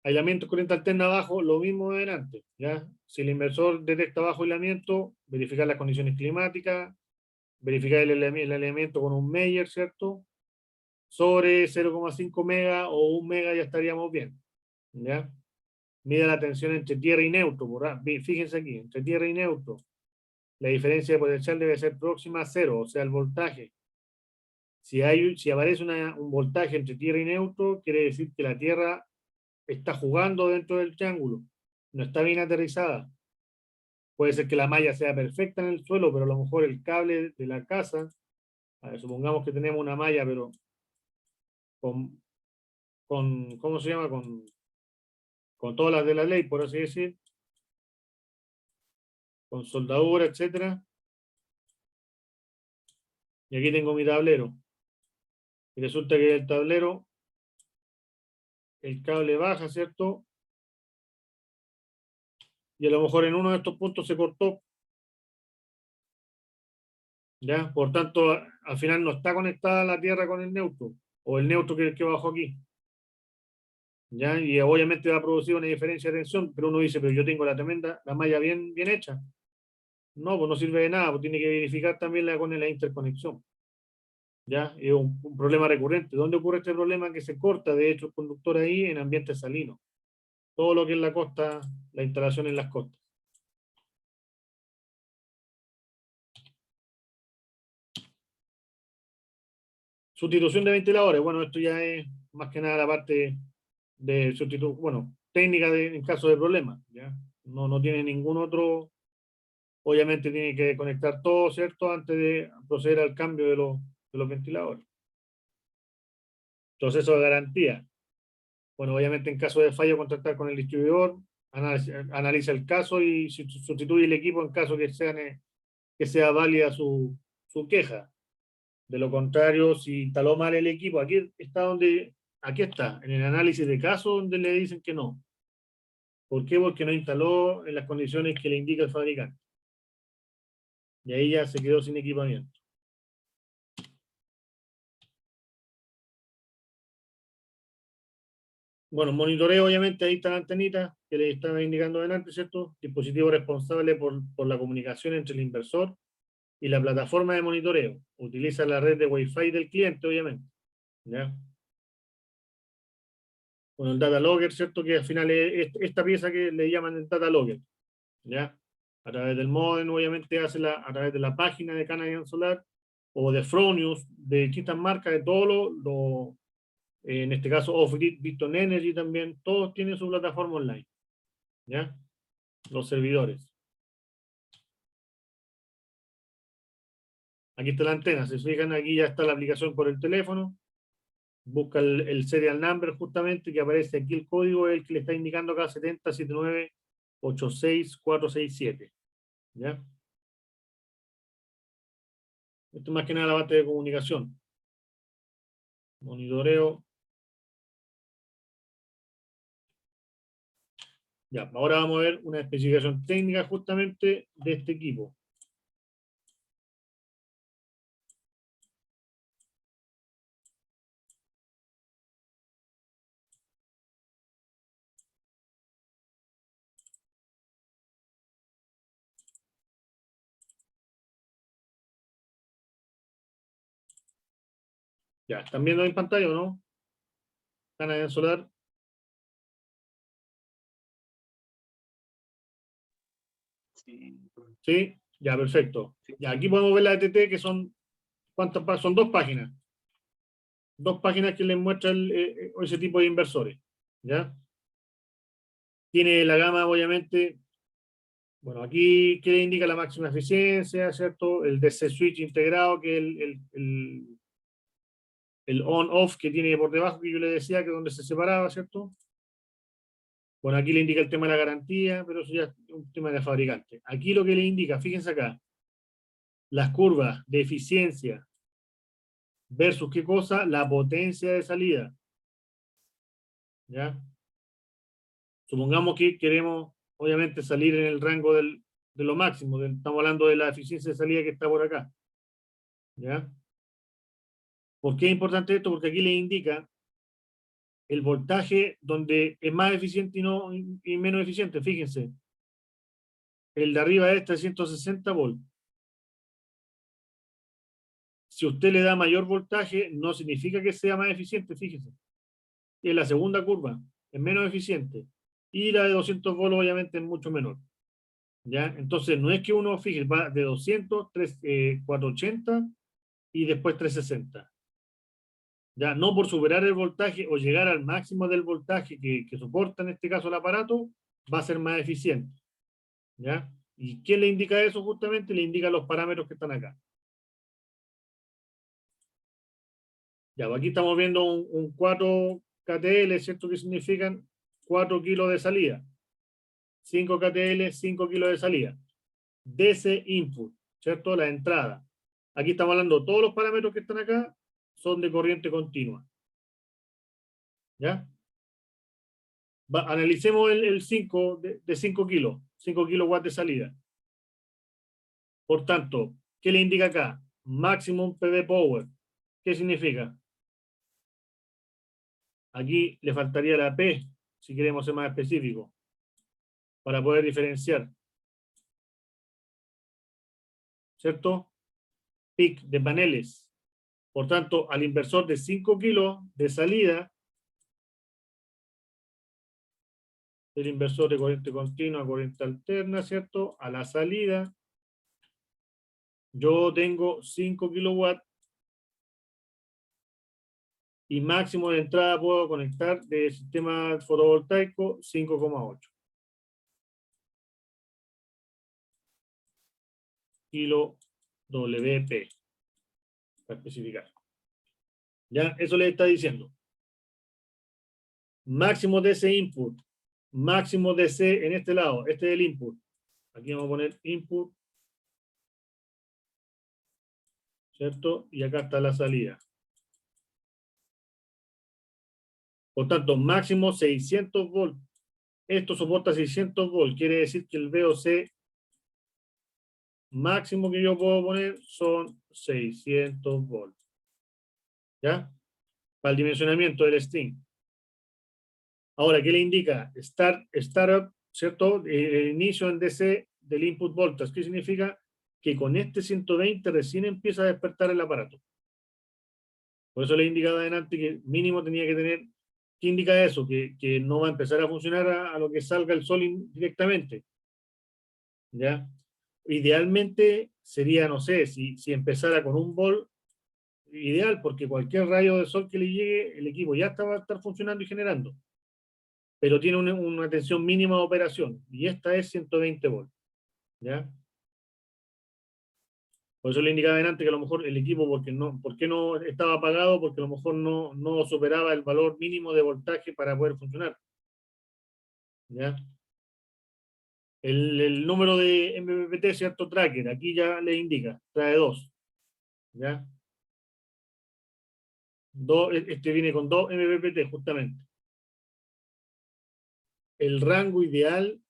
Aislamiento corriente alterna bajo, lo mismo de antes. ¿Ya? Si el inversor detecta bajo aislamiento, verificar las condiciones climáticas, verificar el aislamiento con un Meyer, ¿cierto? Sobre 0,5 mega o 1 mega ya estaríamos bien. ¿Ya? Mida la tensión entre tierra y neutro. Fíjense aquí, entre tierra y neutro. La diferencia de potencial debe ser próxima a cero, o sea, el voltaje. Si aparece un voltaje entre tierra y neutro, quiere decir que la tierra está jugando dentro del triángulo. No está bien aterrizada. Puede ser que la malla sea perfecta en el suelo, pero a lo mejor el cable de la casa, supongamos que tenemos una malla, pero ¿cómo se llama? Con todas las de la ley, por así decir, con soldadura, etcétera. Y aquí tengo mi tablero. Y resulta que el tablero, el cable baja, ¿cierto? Y a lo mejor en uno de estos puntos se cortó. ¿Ya? Por tanto, al final no está conectada la tierra con el neutro, o el neutro que bajó aquí. ¿Ya? Y obviamente va a producir una diferencia de tensión, pero uno dice, pero yo tengo la malla bien hecha. No, pues no sirve de nada, pues tiene que verificar también con la interconexión. ¿Ya? Es un problema recurrente. ¿Dónde ocurre este problema? Que se corta, de hecho, el conductor ahí en ambientes salinos. Todo lo que es la costa, la instalación en las costas. Sustitución de ventiladores. Bueno, esto ya es más que nada la parte de sustitución, bueno, técnica en caso de problemas. ¿Ya? No tiene ningún otro. Obviamente tiene que conectar todo, ¿cierto? Antes de proceder al cambio de los ventiladores. Proceso de garantía. Bueno, obviamente en caso de fallo, contactar con el distribuidor, analiza el caso y sustituye el equipo en caso que sea válida su queja. De lo contrario, si instaló mal el equipo, aquí está, en el análisis de caso donde le dicen que no. ¿Por qué? Porque no instaló en las condiciones que le indica el fabricante. Y ahí ya se quedó sin equipamiento. Bueno, monitoreo, obviamente, ahí está la antenita que les estaba indicando delante, ¿cierto? Dispositivo responsable por la comunicación entre el inversor y la plataforma de monitoreo. Utiliza la red de Wi-Fi del cliente, obviamente. ¿Ya? Bueno, el data logger, ¿cierto? Que al final es esta pieza que le llaman el data logger. ¿Ya? A través del modem, obviamente, a través de la página de Canadian Solar o de Fronius, de distintas marcas, de todos en este caso Off-Grid, Victon Energy también, todos tienen su plataforma online. ¿Ya? Los servidores. Aquí está la antena, se fijan, aquí ya está la aplicación por el teléfono. Busca el serial number justamente, que aparece aquí el código, el que le está indicando acá, 707986467. ¿Ya? Esto es más que nada la base de comunicación. Monitoreo. Ya, ahora vamos a ver una especificación técnica justamente de este equipo. Ya, ¿están viendo en pantalla o no? Canadian Solar. Sí. Sí, ya, perfecto. Ya, aquí podemos ver la ETT, que son, ¿cuántas? Son dos páginas. Dos páginas que les muestran ese tipo de inversores. ¿Ya? Tiene la gama, obviamente, bueno, aquí que indica la máxima eficiencia, ¿cierto? El DC switch integrado, que es el on-off que tiene por debajo, que yo le decía que es donde se separaba, ¿cierto? Bueno, aquí le indica el tema de la garantía, pero eso ya es un tema de fabricante. Aquí lo que le indica, fíjense acá, las curvas de eficiencia versus qué cosa, la potencia de salida. ¿Ya? Supongamos que queremos, obviamente, salir en el rango de lo máximo, estamos hablando de la eficiencia de salida que está por acá. ¿Ya? ¿Por qué es importante esto? Porque aquí le indica el voltaje donde es más eficiente y menos eficiente. Fíjense, el de arriba es 360 volts. Si usted le da mayor voltaje, no significa que sea más eficiente, fíjense. Es la segunda curva, es menos eficiente. Y la de 200 volts obviamente es mucho menor. ¿Ya? Entonces, no es que uno, fíjese, va de 200, 480 y después 360. Ya, no por superar el voltaje o llegar al máximo del voltaje que soporta en este caso el aparato, va a ser más eficiente. ¿Ya? ¿Y quién le indica eso justamente? Le indica los parámetros que están acá. Ya, aquí estamos viendo un 4 KTL, ¿cierto? Que significan 4 kilos de salida. 5 KTL, 5 kilos de salida. DC input, ¿cierto? La entrada. Aquí estamos hablando, todos los parámetros que están acá son de corriente continua. ¿Ya? Analicemos el 5 de 5 kilos, 5 kilowatts de salida. Por tanto, ¿qué le indica acá? Maximum PV Power. ¿Qué significa? Aquí le faltaría la P, si queremos ser más específicos, para poder diferenciar. ¿Cierto? Peak de paneles. Por tanto, al inversor de 5 kilos de salida, el inversor de corriente continua, corriente alterna, ¿cierto? A la salida, yo tengo 5 kilowatts y máximo de entrada puedo conectar de sistema fotovoltaico 5,8 kilo WP, para especificar. Ya, eso le está diciendo. Máximo DC input, máximo DC en este lado, este es el input. Aquí vamos a poner input, ¿cierto? Y acá está la salida. Por tanto, máximo 600 volts. Esto soporta 600 volts. Quiere decir que el VOC máximo que yo puedo poner son 600 volts. ¿Ya? Para el dimensionamiento del string. Ahora, ¿qué le indica? Startup, ¿cierto? El inicio en DC del input voltage. ¿Qué significa? Que con este 120 recién empieza a despertar el aparato. Por eso le indicaba adelante que mínimo tenía que tener. ¿Qué indica eso? Que no va a empezar a funcionar a lo que salga el sol directamente. ¿Ya? Idealmente sería, no sé, si empezara con un volt, ideal, porque cualquier rayo de sol que le llegue, el equipo ya va a estar funcionando y generando. Pero tiene una tensión mínima de operación, y esta es 120 volts. ¿Ya? Por eso le indicaba antes que a lo mejor el equipo, ¿por qué no estaba apagado? Porque a lo mejor no superaba el valor mínimo de voltaje para poder funcionar. ¿Ya? El número de MPPT, cierto tracker, aquí ya le indica, trae 2. ¿Ya? Este viene con 2 MPPT justamente. El rango ideal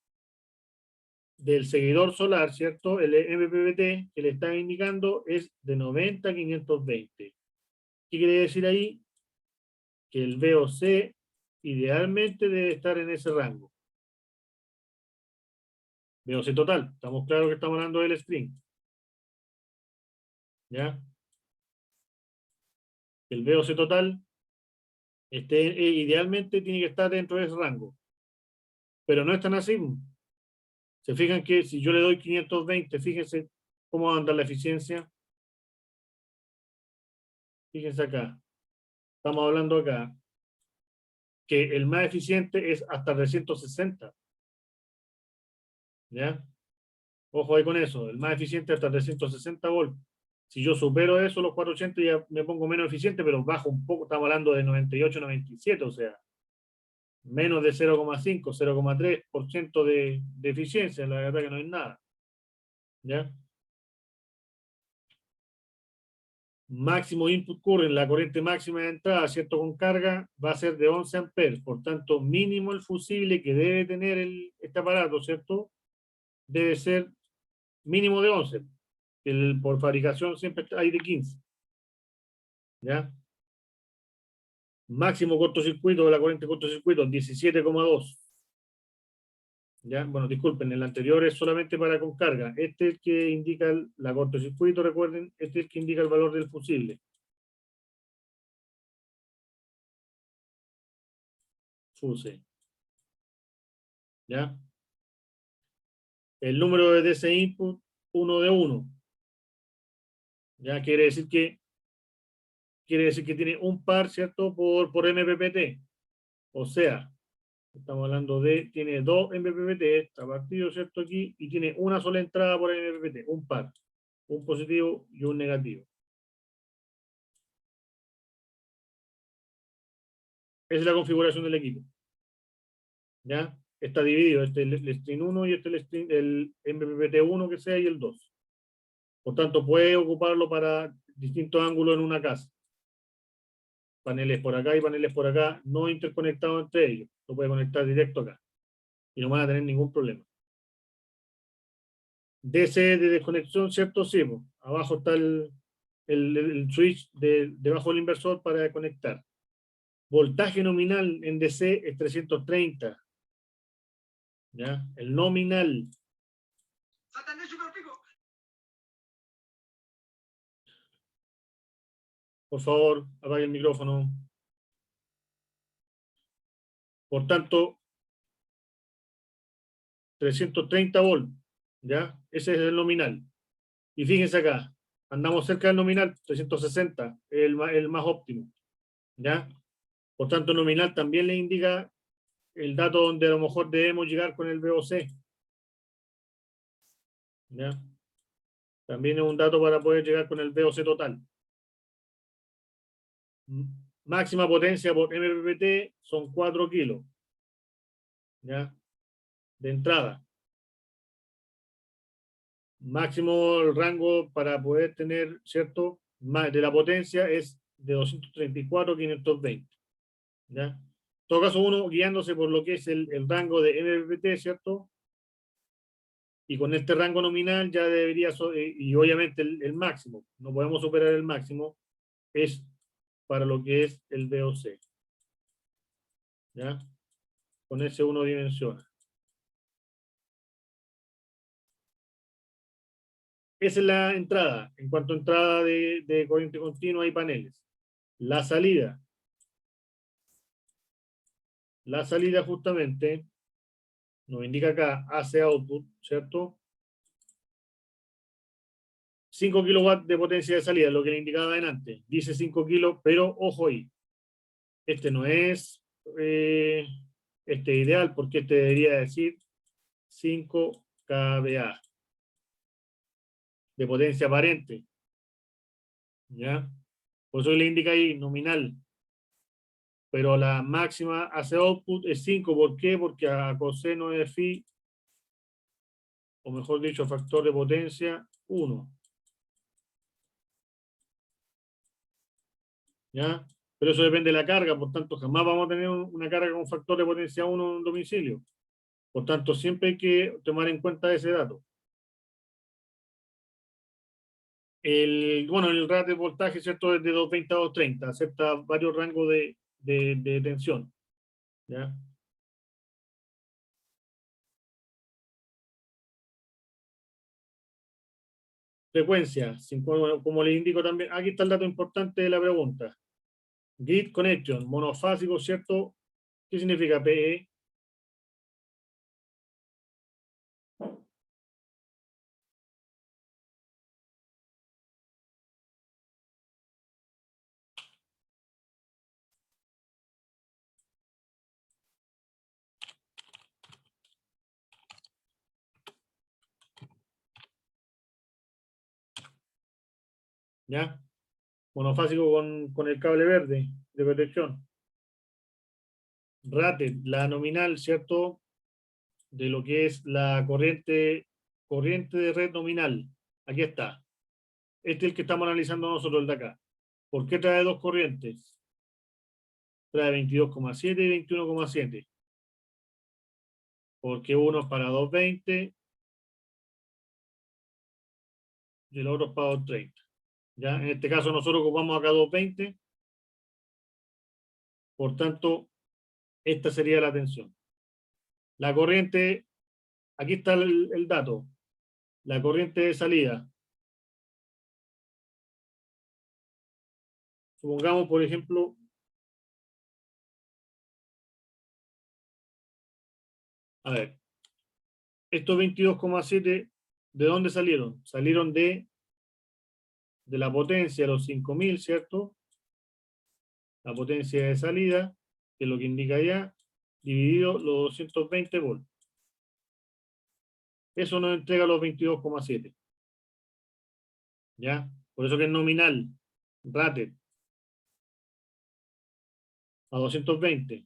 del seguidor solar, ¿cierto? El MPPT que le está indicando es de 90 a 520. ¿Qué quiere decir ahí? Que el VOC idealmente debe estar en ese rango. VOC total. Estamos claros que estamos hablando del string. ¿Ya? El VOC total idealmente tiene que estar dentro de ese rango. Pero no es tan así. Se fijan que si yo le doy 520, fíjense cómo va a andar la eficiencia. Fíjense acá. Estamos hablando acá que el más eficiente es hasta 360. ¿Ya? Ojo ahí con eso. El más eficiente hasta 360 volts. Si yo supero eso, los 480, ya me pongo menos eficiente, pero bajo un poco. Estamos hablando de 98, 97, o sea, menos de 0,5, 0,3% de eficiencia. La verdad que no es nada. ¿Ya? Máximo input current, la corriente máxima de entrada, ¿cierto? Con carga, va a ser de 11 amperes. Por tanto, mínimo el fusible que debe tener este aparato, ¿cierto? Debe ser mínimo de 11. Por fabricación siempre hay de 15. ¿Ya? Máximo cortocircuito de la corriente cortocircuito, 17,2. ¿Ya? Bueno, disculpen, el anterior es solamente para con carga. Este es el que indica la cortocircuito, recuerden, este es el que indica el valor del fusible. Fuse. ¿Ya? El número de DC input, 1 de 1. ¿Ya? Quiere decir que tiene un par, ¿cierto? Por MPPT. O sea, estamos hablando tiene 2 MPPT, está partido, ¿cierto? Aquí, y tiene una sola entrada por MPPT, un par. Un positivo y un negativo. Esa es la configuración del equipo. ¿Ya? Está dividido, el string 1 y el MPPT 1 que sea y el 2. Por tanto, puede ocuparlo para distintos ángulos en una casa. Paneles por acá y paneles por acá, no interconectados entre ellos. Lo puede conectar directo acá. Y no van a tener ningún problema. DC de desconexión, ¿cierto? Sí, pues. Abajo está el switch debajo del inversor para conectar. Voltaje nominal en DC es 330. ¿Ya? El nominal. Por favor, apague el micrófono. Por tanto, 330 volts. ¿Ya? Ese es el nominal. Y fíjense acá, andamos cerca del nominal, 360, el más óptimo. ¿Ya? Por tanto, nominal también le indica el dato donde a lo mejor debemos llegar con el VOC. ¿Ya? También es un dato para poder llegar con el VOC total. Máxima potencia por MPPT son 4 kilos. ¿Ya? De entrada. Máximo el rango para poder tener, ¿cierto? De la potencia es de 234 a 520. ¿Ya? En todo caso, uno guiándose por lo que es el rango de MPPT, ¿cierto? Y con este rango nominal ya debería, y obviamente el máximo, no podemos superar el máximo, es para lo que es el VOC. ¿Ya? con ese uno dimensiona. Esa es la entrada. En cuanto a entrada de corriente continua y paneles. La salida. La salida justamente nos indica acá AC output, ¿cierto? 5 kilowatts de potencia de salida, lo que le indicaba antes. Dice 5 kilos, pero ojo ahí. Este no es ideal, porque este debería decir 5 kVA de potencia aparente. ¿Ya? Por eso le indica ahí nominal. Pero la máxima AC output es 5. ¿Por qué? Porque a coseno de phi, o mejor dicho, factor de potencia, 1. ¿Ya? Pero eso depende de la carga, por tanto, jamás vamos a tener una carga con factor de potencia 1 en un domicilio. Por tanto, siempre hay que tomar en cuenta ese dato. Bueno, el ratio de voltaje, ¿cierto? Es de 220 a 230, acepta varios rangos de tensión. ¿Ya? Frecuencia, como les indico también, aquí está el dato importante de la pregunta. Grid connection, monofásico, ¿cierto? ¿Qué significa PE? ¿Ya? Monofásico con el cable verde de protección. Rated, la nominal, ¿cierto? De lo que es la corriente de red nominal. Aquí está. Este es el que estamos analizando nosotros, el de acá. ¿Por qué trae dos corrientes? Trae 22,7 y 21,7. Porque uno es para 220 y el otro es para 230. ¿Ya? En este caso nosotros ocupamos acá 220. Por tanto, esta sería la tensión. La corriente, aquí está el dato. La corriente de salida. Supongamos, por ejemplo, a ver, estos 22,7, ¿de dónde salieron? Salieron de la potencia de los 5000, ¿cierto? La potencia de salida, que es lo que indica ya, dividido los 220 volts. Eso nos entrega los 22,7. ¿Ya? Por eso que es nominal, rated, a 220.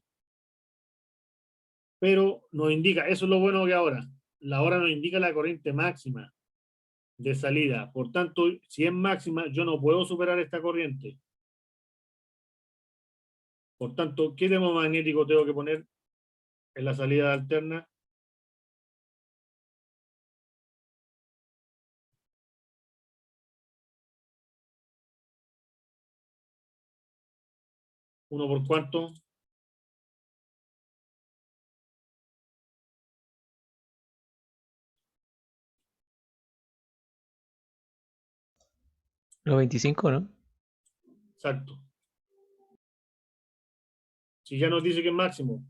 Pero nos indica, eso es lo bueno que ahora, la hora nos indica la corriente máxima de salida. Por tanto, si es máxima, yo no puedo superar esta corriente. Por tanto, ¿qué termomagnético tengo que poner en la salida alterna? ¿Uno por cuánto? Los 25, ¿no? Exacto. Si ya nos dice que es máximo.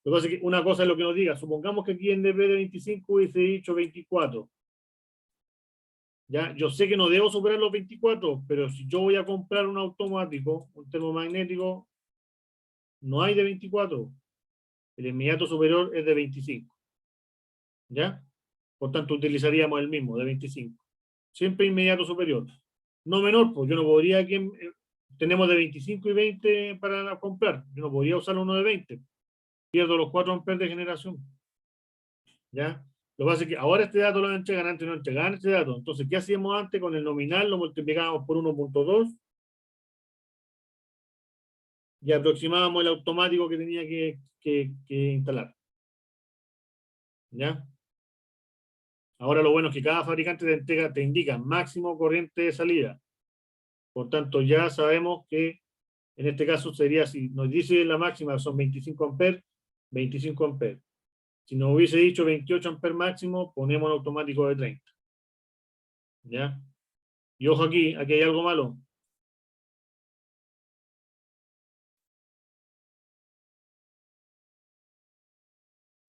Lo que pasa es que una cosa es lo que nos diga. Supongamos que aquí en vez de 25 hubiese dicho 24. ¿Ya? Yo sé que no debo superar los 24, pero si yo voy a comprar un automático, un termomagnético, no hay de 24. El inmediato superior es de 25. ¿Ya? Por tanto, utilizaríamos el mismo, de 25. Siempre inmediato superior. No menor, pues yo no podría aquí, tenemos de 25 y 20 para comprar. Yo no podría usar uno de 20. Pierdo los 4 amperes de generación. ¿Ya? Lo que pasa es que ahora este dato lo entregan, antes no entregaban este dato. Entonces, ¿qué hacíamos antes con el nominal? Lo multiplicábamos por 1.2 y aproximábamos el automático que tenía que instalar. ¿Ya? Ahora lo bueno es que cada fabricante te indica máximo corriente de salida. Por tanto, ya sabemos que En este caso sería, si nos dice la máxima son 25 amperes, 25 amperes. Si nos hubiese dicho 28 amperes máximo, ponemos en automático de 30. ¿Ya? Y ojo aquí hay algo malo.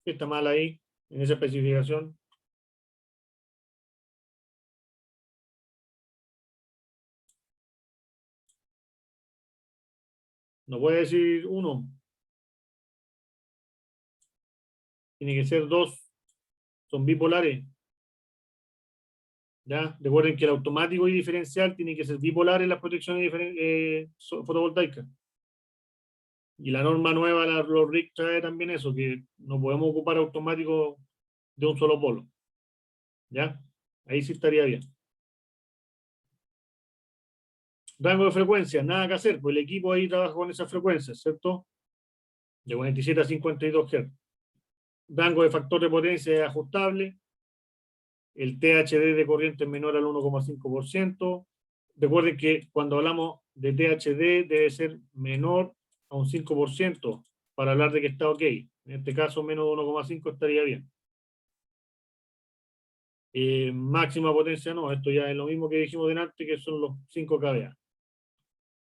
¿Qué está mal ahí, en esa especificación? No puede decir 1. Tiene que ser 2. Son bipolares. ¿Ya? Recuerden que el automático y diferencial tiene que ser bipolar en las protecciones fotovoltaicas. Y la norma nueva, los RIC, trae también eso, que no podemos ocupar automático de un solo polo. ¿Ya? Ahí sí estaría bien. Rango de frecuencia, nada que hacer, pues el equipo ahí trabaja con esas frecuencias, ¿cierto? De 47 a 52 Hz. Rango de factor de potencia es ajustable. El THD de corriente es menor al 1,5%. Recuerden que cuando hablamos de THD debe ser menor a un 5% para hablar de que está ok. En este caso, menos de 1,5 estaría bien. Máxima potencia no, esto ya es lo mismo que dijimos delante, que son los 5 kVA.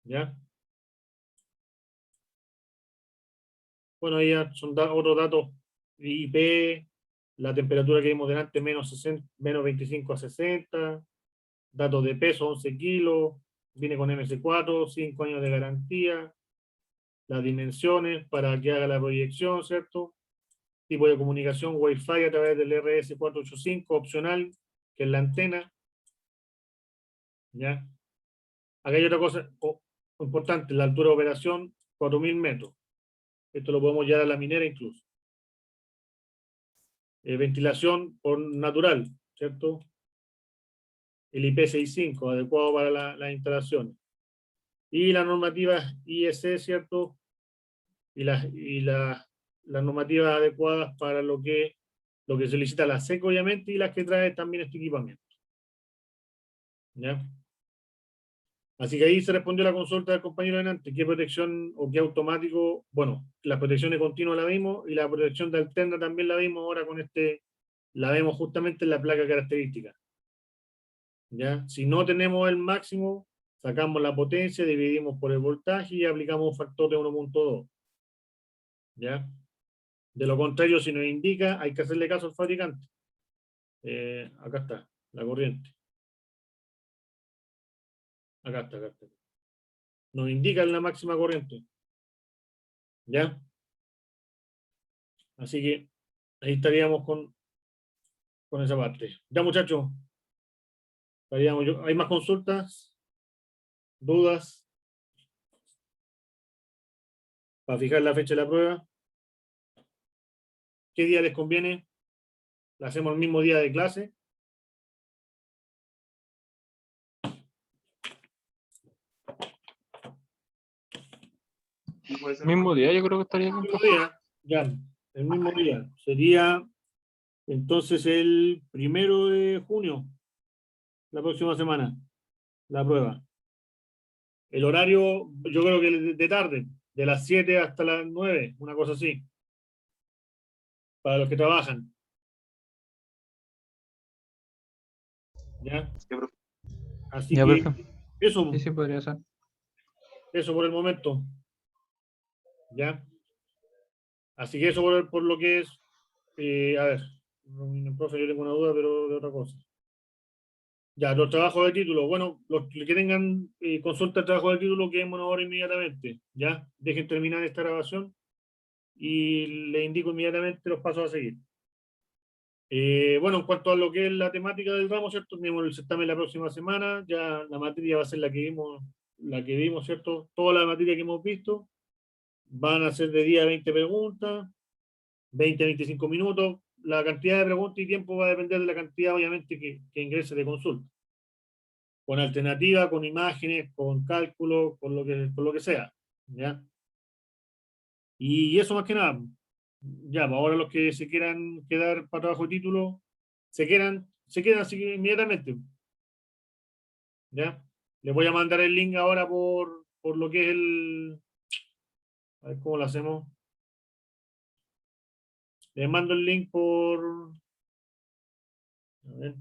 ¿Ya? Bueno, ahí ya son otros datos. IP, la temperatura que vimos delante, menos 25 a 60. Datos de peso, 11 kilos. Viene con MC4, 5 años de garantía. Las dimensiones para que haga la proyección, ¿cierto? Tipo de comunicación Wi-Fi a través del RS485, opcional, que es la antena. ¿Ya? Acá hay otra cosa importante, la altura de operación, 4.000 metros. Esto lo podemos llevar a la minera incluso. Ventilación por natural, ¿cierto? El IP65, adecuado para las instalaciones. Y las normativas IEC, ¿cierto? Y las normativas adecuadas para lo que solicita la SEC, obviamente, y las que trae también este equipamiento. ¿Ya? Así que ahí se respondió la consulta del compañero delante, qué protección o qué automático, bueno, la protección de continuo la vimos y la protección de alterna también la vimos ahora con la vemos justamente en la placa característica. ¿Ya? Si no tenemos el máximo, sacamos la potencia, dividimos por el voltaje y aplicamos un factor de 1.2. ¿Ya? De lo contrario, si nos indica, hay que hacerle caso al fabricante. Acá está, la corriente. Acá está, acá está. Nos indican la máxima corriente. ¿Ya? Así que ahí estaríamos con esa parte. Ya, muchachos. ¿Hay más consultas? ¿Dudas? Para fijar la fecha de la prueba. ¿Qué día les conviene? ¿La hacemos el mismo día de clase? Mismo día, yo creo que estaría El bien. mismo día, ya, el mismo día. Sería entonces el 1 de junio, la próxima semana, la prueba. El horario, yo creo que de tarde, de las 7 hasta las 9, una cosa así, para los que trabajan. ¿Ya? Así Ya, que profe. eso, Sí, sí, podría ser. eso por el momento. ¿Ya? Así que eso por lo que es, a ver, profe, yo tengo una duda, pero de otra cosa. Ya, los trabajos de título. Bueno, los que tengan consulta de trabajo de título, quedémonos ahora inmediatamente. ¿Ya? Dejen terminar esta grabación y le indico inmediatamente los pasos a seguir. Bueno, en cuanto a lo que es la temática del ramo, ¿cierto? Tenemos el certamen la próxima semana, ya la materia va a ser la que vimos, ¿cierto? Toda la materia que hemos visto van a ser de día 20 preguntas, 20-25 minutos. La cantidad de preguntas y tiempo va a depender de la cantidad, obviamente, que ingrese de consulta. Con alternativa, con imágenes, con cálculo, con lo que sea. ¿Ya? Y eso más que nada. Ya, pues ahora los que se quieran quedar para trabajo de título, se quedan así inmediatamente. ¿Ya? Les voy a mandar el link ahora por por lo que es el... A ver cómo lo hacemos. Les mando el link por... A ver.